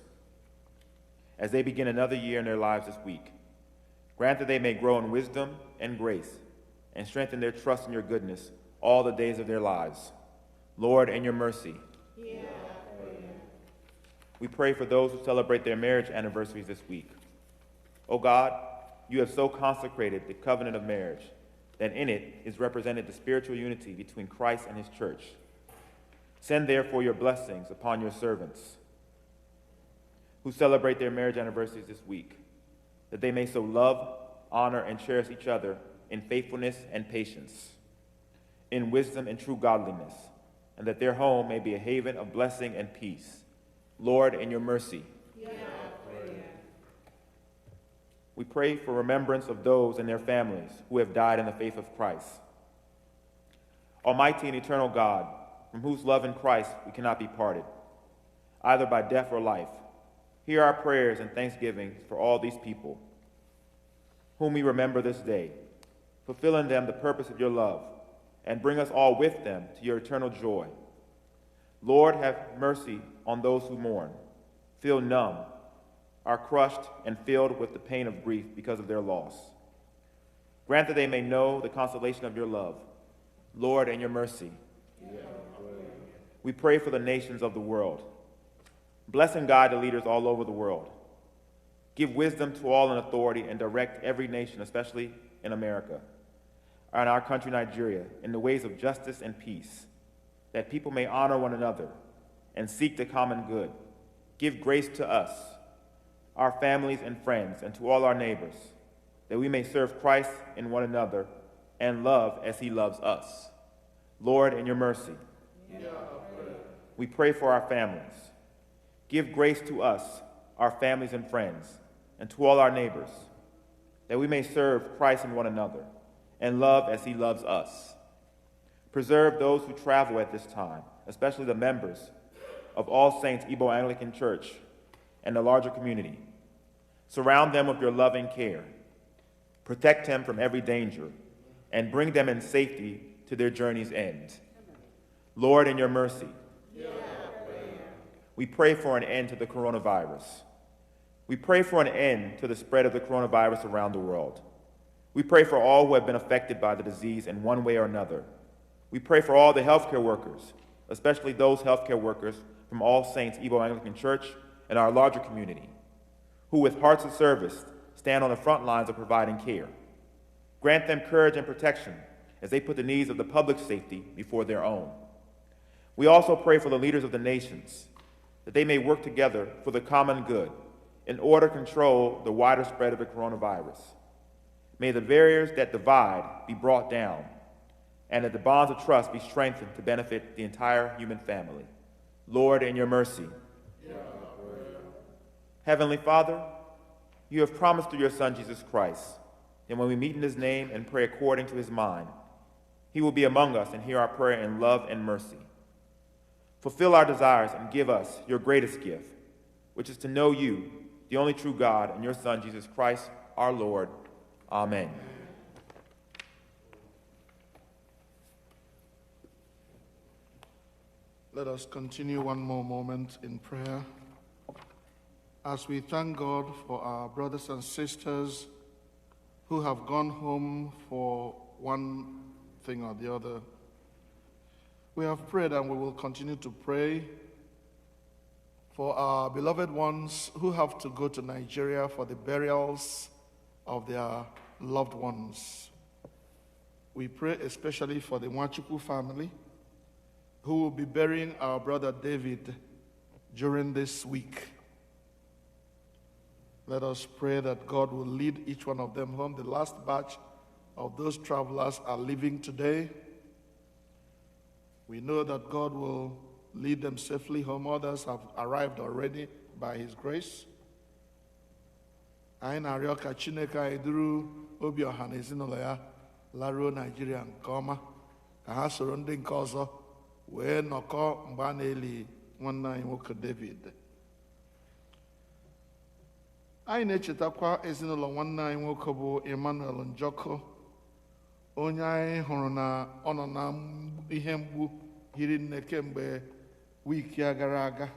as they begin another year in their lives this week. Grant that they may grow in wisdom and grace, and strengthen their trust in your goodness all the days of their lives. Lord, in your mercy, Hear our prayer. we pray for those who celebrate their marriage anniversaries this week. O God, you have so consecrated the covenant of marriage that in it is represented the spiritual unity between Christ and his church. Send therefore your blessings upon your servants who celebrate their marriage anniversaries this week, that they may so love, honor, and cherish each other in faithfulness and patience, in wisdom and true godliness, and that their home may be a haven of blessing and peace. Lord, in your mercy, Hear our prayer. we pray for remembrance of those and their families who have died in the faith of Christ. Almighty and eternal God, from whose love in Christ we cannot be parted, either by death or life, hear our prayers and thanksgivings for all these people, whom we remember this day. Fulfill in them the purpose of your love, and bring us all with them to your eternal joy. Lord, have mercy on those who mourn, feel numb, are crushed and filled with the pain of grief because of their loss. Grant that they may know the consolation of your love. Lord, in your mercy, we pray for the nations of the world. Bless and guide the leaders all over the world. Give wisdom to all in authority and direct every nation, especially in America, and our country, Nigeria, in the ways of justice and peace, that people may honor one another and seek the common good. Give grace to us, our families and friends, and to all our neighbors, that we may serve Christ in one another and love as he loves us. Lord, in your mercy, we pray for our families. Give grace to us, our families and friends, and to all our neighbors, that we may serve Christ in one another and love as he loves us. Preserve those who travel at this time, especially the members of All Saints Igbo Anglican Church and the larger community. Surround them with your loving care. Protect them from every danger, and bring them in safety to their journey's end. Lord, in your mercy, we pray for an end to the coronavirus. We pray for an end to the spread of the coronavirus around the world. We pray for all who have been affected by the disease in one way or another. We pray for all the healthcare workers, especially those healthcare workers from All Saints Igbo Anglican Church and our larger community, who with hearts of service stand on the front lines of providing care. Grant them courage and protection as they put the needs of the public's safety before their own. We also pray for the leaders of the nations, that they may work together for the common good in order to control the wider spread of the coronavirus. May the barriers that divide be brought down, and that the bonds of trust be strengthened to benefit the entire human family. Lord, in your mercy. Heavenly Father, you have promised through your Son, Jesus Christ, that when we meet in his name and pray according to his mind, he will be among us and hear our prayer in love and mercy. Fulfill our desires and give us your greatest gift, which is to know you, the only true God, and your Son, Jesus Christ, our Lord. Amen. Let us continue one more moment in prayer as we thank God for our brothers and sisters who have gone home for one thing or the other. We have prayed and we will continue to pray for our beloved ones who have to go to Nigeria for the burials of their loved ones. We pray especially for the Nwachukwu family who will be burying our brother David during this week. Let us pray that God will lead each one of them home. The last batch of those travelers are leaving today. We know that God will lead them safely home. Others have arrived already by His grace. Anyị na-arịọ ka Chineke anyị duru obi ọha na ezinụlọ ya laruo Nigeria nke ọma, ka ha soro ndị nke ọzọ wee nọkọ mgbe a na-eli nwanne anyị nwoke David. Anyị na-echetakwa ezinụlọ nwanne anyị nwoke bụ Emmanuel Njọkụ, onye anyị hụrụ na ọ nọ na ihe mgbu hiri nne kemgbe wiki a gara aga,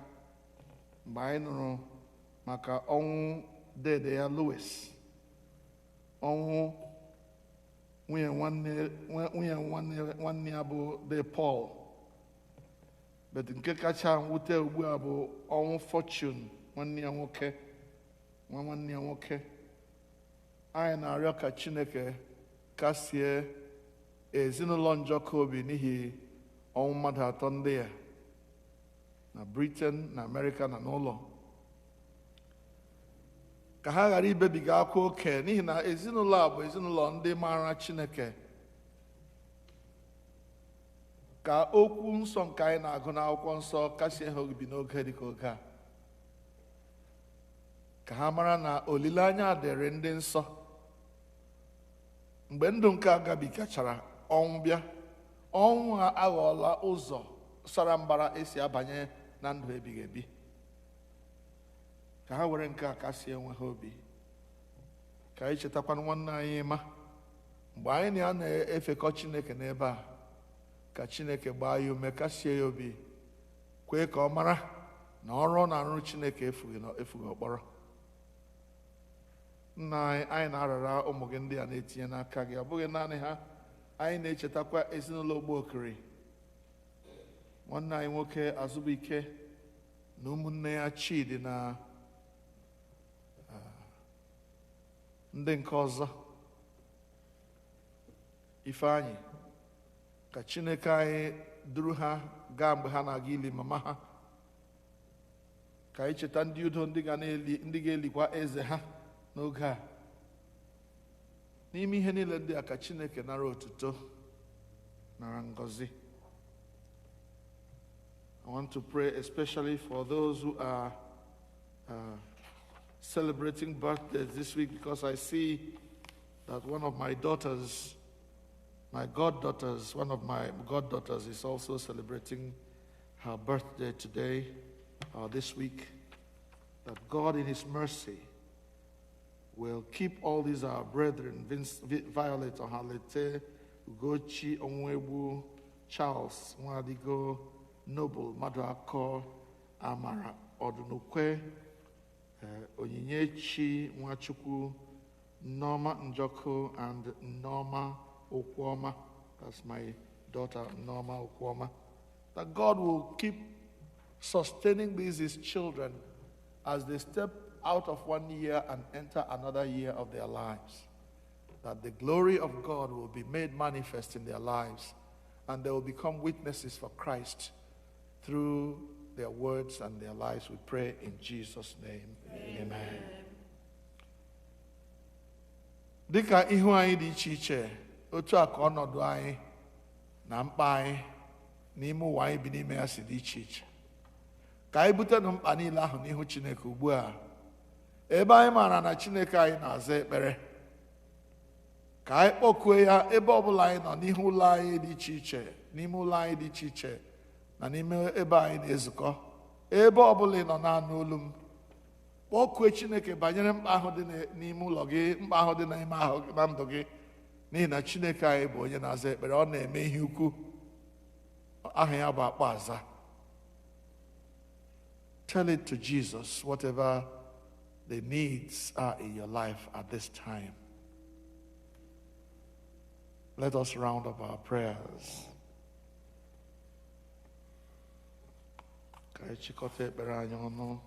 mgbe anyị nụrụ maka ọnwụ dede ya Louis, ọnwụ nwunye nwanne ya bụ de Paul, but nke kacha mwute ugbu a bụ ọnwụ Fortune nwanne ya nwoke. Anyị na-arịọ ka Chineke kasie ezinụlọ Njọkụ obi n'ihi ọnwụ mmadụ atọ ndị ya na Britain, na America, na n'ụlọ, ka ha ghara ibebiga akwa oke, n'ihi na ezinụlọ a bụ ezinụlọ ndị maara Chineke. Ka okwu nsọ nke anyị na-agụ n'akwụkwọ nsọ kasie ha obi n'oge dịka oge a, ka ha mara na olileanya dịrị ndị nsọ. Mgbe ndụ nke a gabigachara, ọnwụ bịa, ọnwụ ha aghọọla ụzọ sara mbara esi abanye na ndụ ebighị ebi. Ka ha were nke a kasie onwe ha obi. Ka anyị chetakwana nwanne anyị ma mgbe anyị na-efekọ Chineke n'ebe a, ka Chineke gbaa ya ume, kasie ya obi, kwee ka ọ mara na ọrụ na-arụ Chineke efughị ọkpọrọ. Nna anyị na-arara ụmụ gị ndị a na-etinye n'aka gị. Ọ bụghị naanị ha, anyị na-echetakwa ezinụlọ Ogbuokiri, nwanne anyị nwoke Azụbụike na ụmụnne ya Chidi na ndị nke ọzọ Ifeanyị. Ka Chineke anyị duru ha gaa mgbe ha na-aga ili mama ha. Ka anyị cheta ndị udo ndị ga-elikwa eze ha n'oge a. N'ime ihe niile ndị a, ka Chineke nara otuto, nara ngọzi. I want to pray especially for those who are celebrating birthdays this week, because I see that one of my daughters, one of my goddaughters is also celebrating her birthday today, this week. That God in His mercy will keep all these our brethren, Violet Ohalete, Ugochi Onwebu, Charles Nwadigo, Noble Maduako, Amara Odunukwe, Onyinyechi Nwachukwu, Norma Njoko, and Norma Okwuọma. That's my daughter, Norma Okwuọma. That God will keep sustaining these His children as they step out of 1 year and enter another year of their lives. That the glory of God will be made manifest in their lives, and they will become witnesses for Christ through their words and their lives. We pray in Jesus' name. Amen. Dịka ihu anyị dị iche iche, otu a ka ọnọdụ anyị na mkpa anyị n'ime ụwa anyị bi n'ime ya si dị iche iche. Ka anyị butenụ mkpa niile ahụ n'ihu Chineke ugbu a, ebe anyị maara na Chineke anyị na-aza ekpere. Ka anyị kpọkuo ya ebe ọbụla anyị nọ, n'ihu ụlọ anyị dị iche iche, n'ime ụlọ anyị dị iche iche, na n'ime ebe anyị na-ezukọ, ebe ọbụla ị nọ na-anụ olu m, kpọkuo Chineke banyere mkpa ahụ dị n'ime ụlọ gị, mkpa ahụ dị n'ime ahụ na ndụ gị, n'ihi na Chineke anyị bụ onye na-aza ekpere. Ọ na-eme ihe ukwu, aha ya bụ akpọ aza. Tell it to Jesus, whatever the needs are in your life at this time. Let us round up our prayers. Ka ka anyị chịkọta ekpere anyị ọnụ.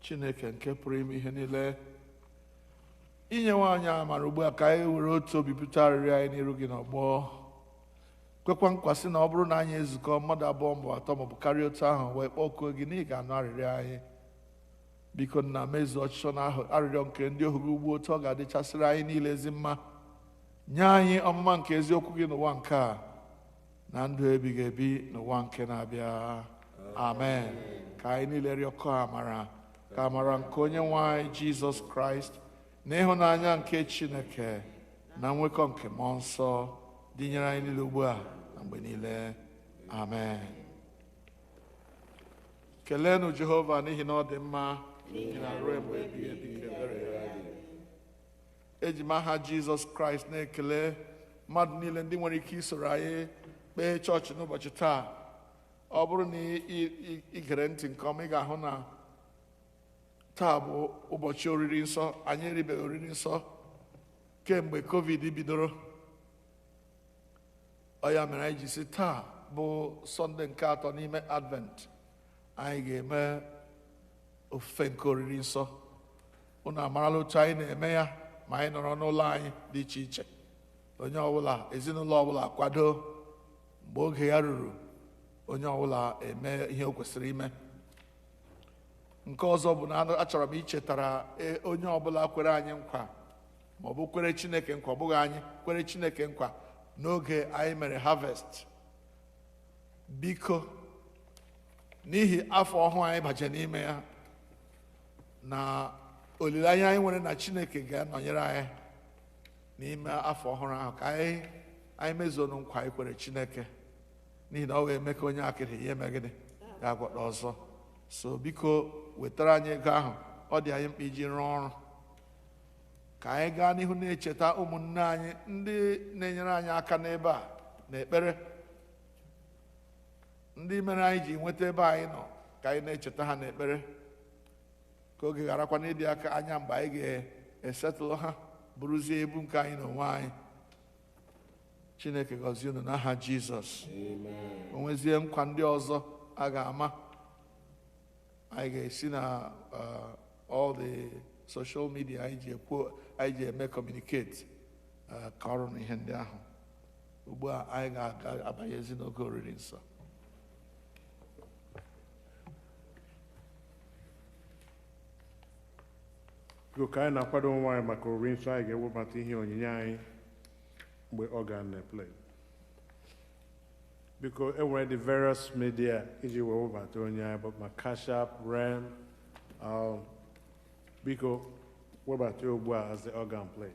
Chineke nke pụrụ ime ihe niile, inyewe anyị amara ugbu a ka anyị were otu obi bute arịrịọ anyị n'iru gị n'ọgbọ. Kwekwa nkwa sị na ọ bụrụ na anyị ezukọ mmadụ abụọ maọbụ atọ maọbụ karịa otu ahụ wee kpọkuo gị na ị ga-anụ arịrịọ anyị. Biko nna, mezuo ọchịchọ na arịrịọ nke ndị ohu gị ugbu otu ọ ga-adịchasịrị anyị niile ezi mma. Nye anyị ọmụma nke eziokwu gị n'ụwa nke a na ndụ ebighị ebi n'ụwa nke na-abịa. Amen. Ka anyị niile rịọkọ amara, ka amara nke onye nwe anyị Jizọs Kraịst na ịhụnanya nke Chineke na nwekọ nke mmụọ nsọ dịnyere anyị niile ugbu a na mgbe niile. Amen. Keleenụ Jehova n'ihi na ọ dị mma, n'ihi na ruo mgbe ebighị ebi ka ebere ya dị. Eji m aha Jizọs Kraịst na-ekele mmadụ niile ndị nwere ike isoro anyị kpee chọọchị n'ụbọchị taa. Ọ bụrụ na ị gere ntị nke ọma, ị ga-ahụ na taa bụ ụbọchị oriri nsọ. Anyị eribeghị oriri nsọ kemgbe COVID bidoro. Ọ ya mere anyị ji sị taa bụ Sọnde nke atọ n'ime Advent, anyị ga-eme ofufe nke oriri nsọ. Unu amarala otu anyị na-eme ya ma anyị nọrọ n'ụlọ anyị dị iche iche. Onye ọbụla, ezinụlọ ọbụla kwado, mgbe oge ya ruru, onye ọbụla eme ihe o kwesịrị ime. Nke ọzọ bụ na achọrọ m ichetara onye ọbụla kwere anyị nkwa maọbụ kwere Chineke nkwa, ọ bụghị anyị, kwere Chineke nkwa n'oge anyị mere harvest. Biko, n'ihi afọ ọhụụ anyị baje n'ime ya na olileanya anyị nwere na Chineke ga-anọnyere anyị n'ime afọ ọhụrụ ahụ, ka anyị mezuo nkwa anyị kwere Chineke, n'ihi na ọ wee eme ka onye akịrị ihe megide ga-agwọta ọzọ. So biko wetara anyị ego ahụ, ọ dị anyị mkpa iji rụọ ọrụ. Ka anyị gaa n'ihu na-echeta ụmụnne anyị ndị na-enyere anyị aka n'ebe a n'ekpere, ndị mere anyị ji nweta ebe anyị nọ, ka anyị na-echeta ha n'ekpere, ka oge gharakwa n'ịdị aka anya mgbe anyị ga-esetụlụ ha, bụrụzie ebu nke anyị n'onwe anyị. Chineke gọzie unu n'aha Jizọs. O nwezie nkwa ndị ọzọ a ga-ama, anyị ga-esi na all the social media anyị ji eme communicate ka ọrụ na ihe ndị ahụ. Ugbu a anyị ga-aga abanyezi n'oge oriri nsọ. Biko ka anyị na-akwado onwe anyị maka oriri nsọ, anyị ga-ewebata ihe onyinye anyị mgbe ọ ga-na-eplay. Biko enwere the various media iji wee webata onye anyị, bụ ma Cash App, REM. Biko webata ugbu a as the organ plays.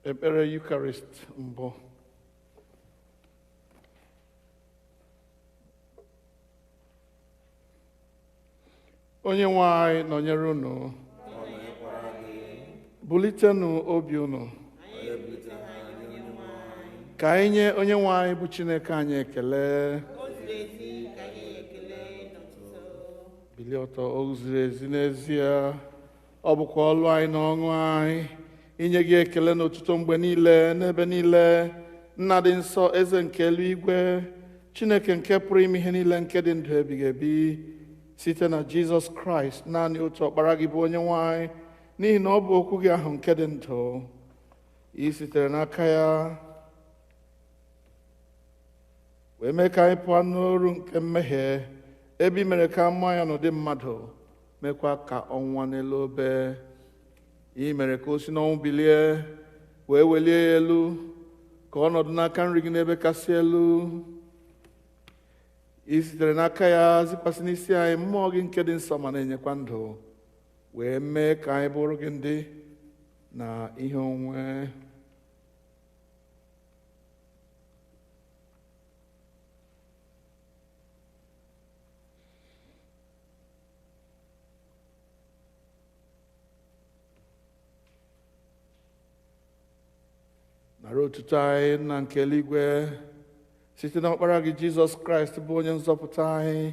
Ekpere Eucharist mbụ. Onye nwe anyị nọnyere unu. Bulitenụ obi unu. Ka anyị nye onye nwe anyị bụ Chineke anyị ekele. Bilie ọtọ, o ziri ezi n'ezie. Ọ bụkwa ọlụ anyị na ọṅụ anyị inye gị ekele n'ụtụtụ mgbe niile n'ebe niile. Nna dị nsọ, eze nke eluigwe, Chineke nke pụrụ ime ihe niile, nke dị ndụ ebighị ebi, site na Jizọs Kraịst, naanị otu ọkpara gị bụ onye nwe anyị, n'ihi na ọ bụ okwu gị ahụ nke dị ndụ. I sitere n'aka ya wee mee ka anyị pụọ n'oru nke mmehie, ebe i mere ka mma ya n'ụdị mmadụ, mekwa ka ọnwa n'elu obe. I mere ka o si n'ọnwụ bilie, wee welie ya elu, ka ọ nọdụ n'aka nri gị n'ebe kasị elu. I sitere n'aka ya zikwasị n'isi anyị mmụọ gị nke dị nsọ ma na-enyekwa ndụ, wee mee ka anyị bụrụ gị ndị na ihe onwe. Nara otuto anyị Nna nke eluigwe, site n'ọkpara gị Jizọs Kraịst bụ onye nzọpụta anyị,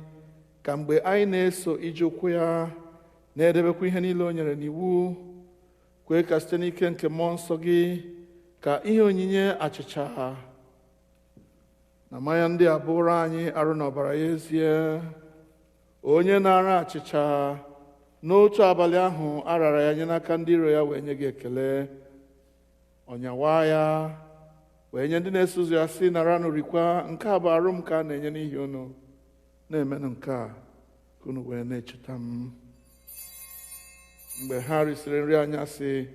ka mgbe anyị na-eso ije ụkwụ ya na-edebekwa ihe niile o nyere n'iwu, kwee ka site n'ike nke mmụọ nsọ gị ka ihe onyinye achịcha na mmanya ndị a bụrụ anyị arụ na ọbara ya ezie. Onye na-ara achịcha n'otu abalị ahụ a rara ya nye n'aka ndị iro ya, wee nye gị ekele, ọnyawa ya, wee nye ndị na-eso ụzọ ya sị, naranụ rikwa, nke a bụ arụ m ka a na-enye n'ihi unu. Na-emenụ nke a ka unu wee na-echeta m. Mgbe ha risịrị nri anyasị,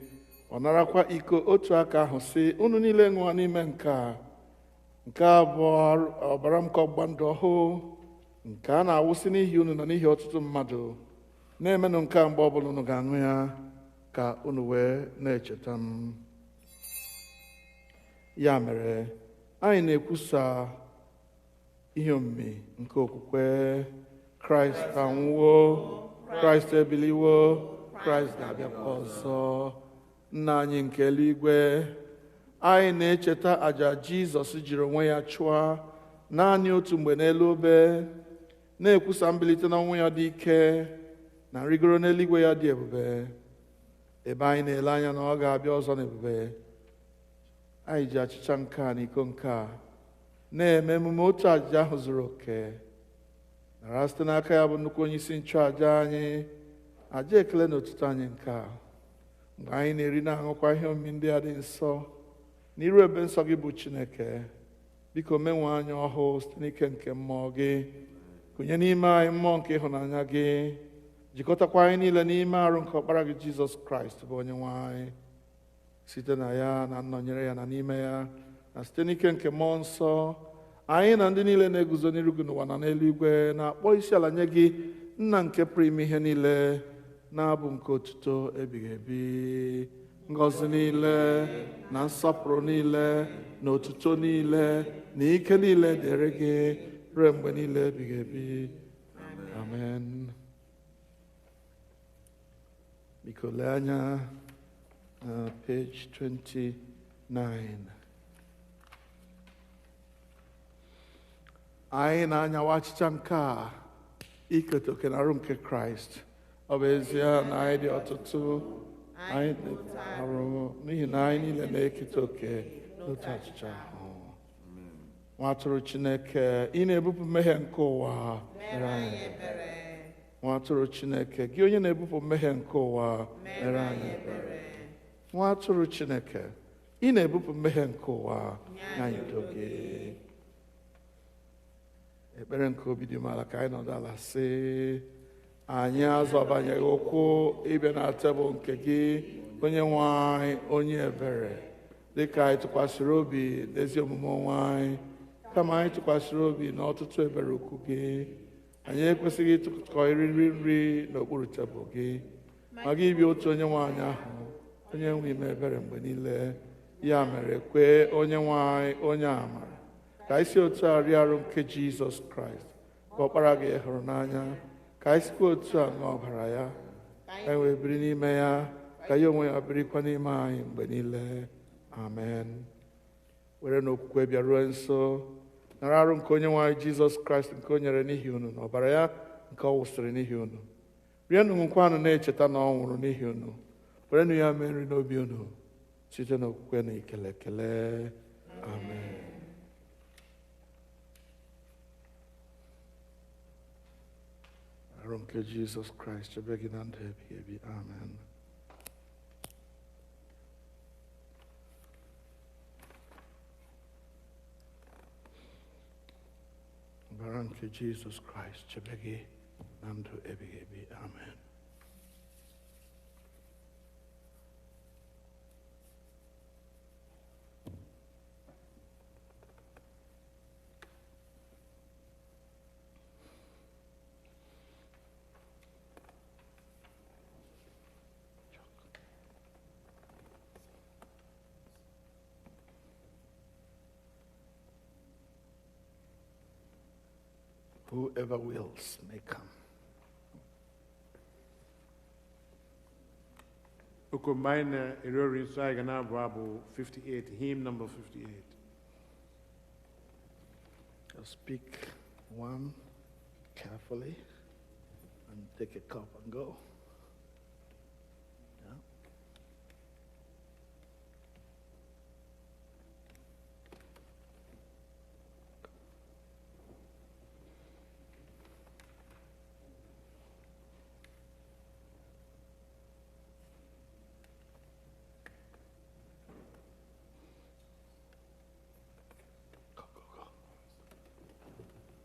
ọ narakwa iko otu aka ahụ sị, unu niile ṅụọ n'ime nke a bụ ọbara m nke ọgbụgba ndụ ọhụụ, nke a na-awụsị n'ihi unu na n'ihi ọtụtụ mmadụ. Na-emenụ nke a mgbe ọbụla unu ga-aṅụ ya, ka unu wee na-echeta m. Ya mere, anyị na-ekwusa ihe omimi nke okwukwe. Kraịst anwụwo, Kraịst ebiliwo, Kraịst ga-abịakwa ọzọ. Nna anyị nke eluigwe, anyị na-echeta àjà Jizọs jiri onwe ya chụọ naanị otu mgbe n'elu obe, na-ekwusa mbilite n'ọnwụ ya dị ike na nrịgoro n'eluigwe ya dị ebube, ebe anyị na-ele anya na ọ ga-abịa ọzọ n'ebube. Anyị ji achịcha nke a na iko nke a na-eme emume otu àjà ahụ zuru oke, nara site n'aka ya bụ nnukwu onye isi nchụàjà anyị àjà ekele na otuto anyị nke a, mgbe anyị na-eri na-aṅụkwa ihe omimi ndị a dị nsọ n'iru ebe nsọ gị bụ Chineke. Biko menwe anyị ọhụụ site n'ike nke mmụọ gị, kụnye n'ime anyị mmụọ nke ịhụnanya gị, jikọtakwa anyị niile n'ime arụ nke ọkpara gị Jizọs Kraịst bụ onye nwe anyị. Site na ya na nnọnyere ya na n'ime ya na site n'ike nke mmụọ nsọ, anyị na ndị niile na-eguzo n'iru gị n'ụwa na n'eluigwe na-akpọ isi ala nye gị, Nna nke pụrụ ime ihe niile, na-abụ nke otuto ebighị ebi. Ngọzi niile na nsọpụrụ niile na otuto niile na ike niile dịrị gị ruo mgbe niile ebighị ebi. Amen. Biko lee anya page 29. Anyị na-anyawa achịcha nke a iketa oke na arụ nke Kraịst. Ọ bụ ezie na anyị dị ọtụtụ, anyị arụ n'ihi na anyị niile na-eketa oke n'otu achịcha ahụ. Nwa atụrụ Chineke, ị na-ebupụ mmehie nke ụwa, mere anyị ebere. Nwa atụrụ Chineke, gị onye na-ebupụ mmehie nke ụwa, mere anyị ebere. Nwa atụrụ Chineke, ị na-ebupụ mmehie nke ụwa, nye anyị udo gị. Ekpere nke obi dị umeala ka anyị nọdụ ala sị, anyị azọbanyeghị ụkwụ ịbịa na tebụl nke gị, onye nwe anyị, onye ebere, dịka anyị tụkwasịrị obi n'ezi omume onwe anyị, kama anyị tụkwasịrị obi n'ọtụtụ ebere ukwu gị. Anyị ekwesịghị ịtụkọ eriri nri n'okpuru tebụl gị, ma gị bịa otu onye nwe anyị ahụ, onye nwe ime ebere mgbe niile. ya mere kwee onye nwe anyị onye amara ka anyị si otu a rịa arụ nke Jizọs Kraịst bụ ọkpara gị hụrụ n'anya, ka anyị sikwa otu a ṅụọ ọbara ya, ka anyị wee biri n'ime ya, ka ya onwe ya birikwa n'ime anyị mgbe niile. Amen. Were n'okwukwe bịaruo nso, nara arụ nke onye nwe anyị Jizọs Kraịst nke o nyere n'ihi unu na ọbara ya nke ọ wụsịrị n'ihi unu. Rienụ ṅụkwanụ na-echeta na ọ nwụrụ n'ihi unu. Werenụ ya mee nri n'obi unu site n'okwukwe na ikele ekele. Amen. Arụ nke Jizọs Kraịst chebe gị na ndụ ebighị ebi. Amen. Ọbara nke Jizọs Kraịst chebe gị na ndụ ebighị ebi. Amen. Whoever wills may come. Okombaine Irori Saigana Babu 58, hymn number 58. Just pick one carefully and take a cup and go. Yeah.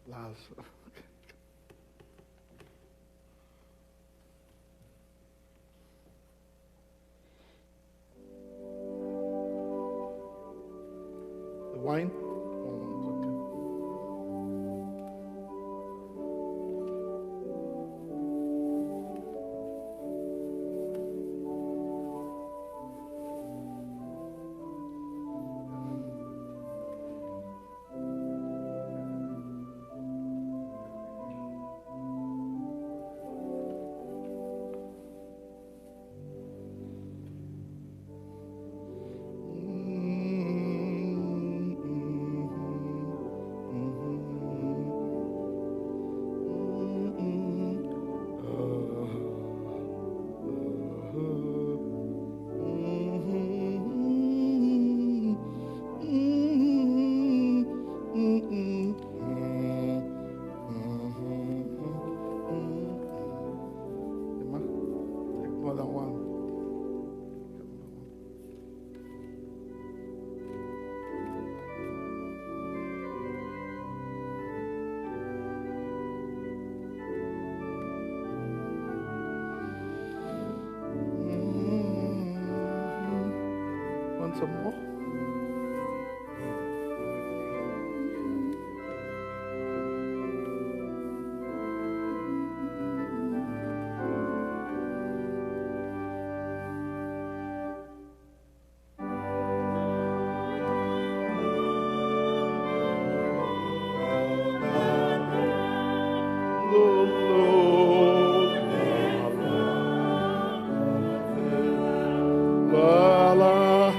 Last. The wine? Some more. La la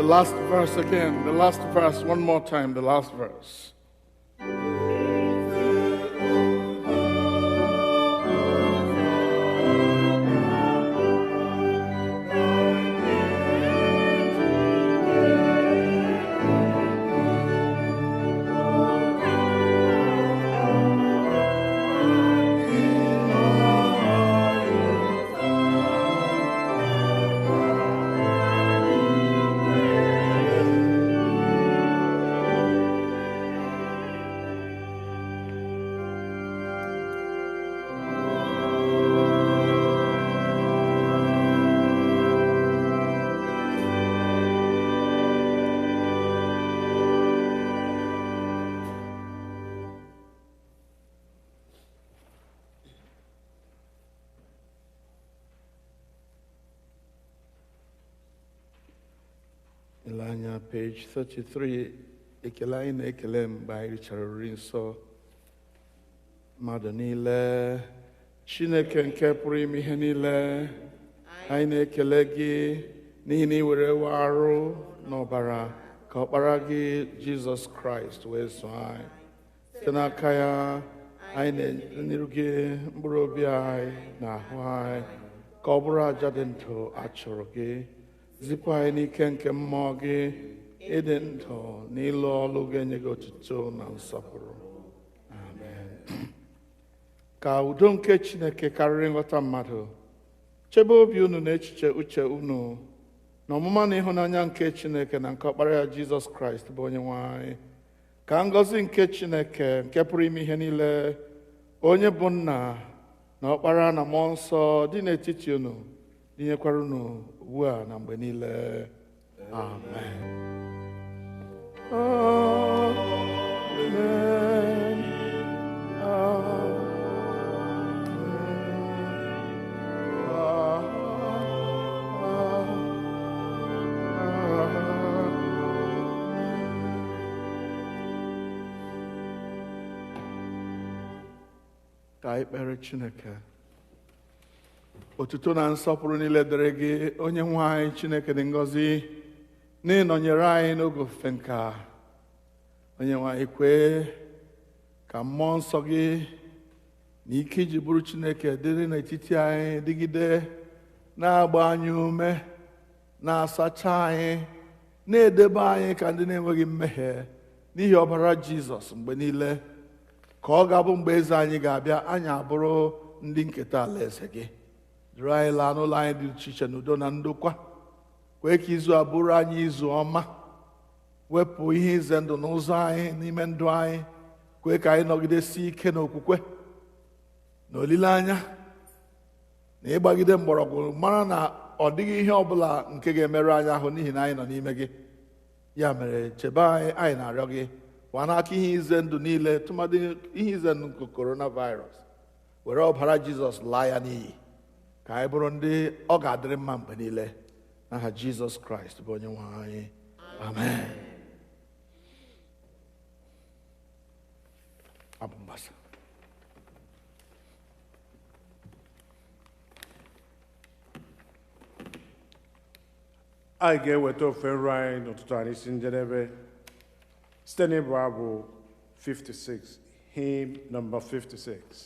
last verse again. The last verse, one more time, the last verse. Ilanya, page 33, ekele anyị na-ekele mgbe anyị richara oriri nsọ mmadụ niile, Chineke nke pụrụ ime ihe niile, anyị na-ekele gị n'ihi na ị were ewe arụ n'ọbara ka ọkpara gị Jizọs Kraịst wee zụọ anyị. Site n'aka ya, anyị na-enyeru gị mkpụrụ obi anyị na ahụ anyị ka ọ bụrụ aja dị ndụ a chụrụ gị. Zipụ anyị n'ike nke mmụọ gị ịdị ndụ na ịlụ ọlụ ga-enye gị otuto na nsọpụrụ. Amen. Ka udo nke Chineke karịrị nghọta mmadụ chebe obi unu na echiche uche unu na ọmụma na ịhụnanya nke Chineke na nke ọkpara ya Jizọs Kraịst bụ onye nwe anyị. Ka ngọzi nke Chineke nke pụrụ ime ihe niile, onye bụ nna na ọkpara na mmụọ nsọ dị n'etiti unu, dinyekwara unu ugbu a na mgbe niile. Amen. Amen. Ka anyị kpere Chineke. Otuto na nsọpụrụ niile dịrị gị, onye nwe anyị Chineke dị ngọzi, n'ịnọnyere anyị n'oge ofufe nke a. Onye nwe anyị, kwee ka mmụọ nsọ gị na ike iji bụrụ Chineke dịrị n'etiti anyị, dịgide na-agba anyị ume, na-asacha anyị, na-edebe anyị ka ndị na-enweghị mmehie n'ihi ọbara Jizọs mgbe niile, ka ọ ga-abụ mgbe eze anyị ga-abịa, anyị abụrụ ndị nketa alaeze gị. Duru anyị laa n'ụlọ anyị dị iche iche n'udo na ndokwa. Kwee ka izu a bụrụ anyị izu ọma. Wepụ ihe ize ndụ n'ụzọ anyị n'ime ndụ anyị. Kwee ka anyị nọgidesi ike n'okwukwe na olileanya na ịgbagide mgbọrọgwụ, mara na ọ dịghị ihe ọbụla nke ga-emerụ anyị ahụ n'ihi na anyị nọ n'ime gị. Ya mere, chebe anyị na-arịọ gị pụọ n'aka ihe ize ndụ niile, tụmadị ihe ize ndụ nke coronavirus. Were ọbara Jizọs laa ya n'iyi ka anyị bụrụ ndị ọ ga-adịrị mma mgbe niile, n'aha Jizọs Kraịst bụ onye nwe anyị. Amen. Abụ mgbasa. Anyị ga-eweta ofe nru anyị n'ụtụtụ anyị isi njedebe site n'ịbụ abụ 56, hymn number 56.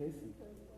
Casey.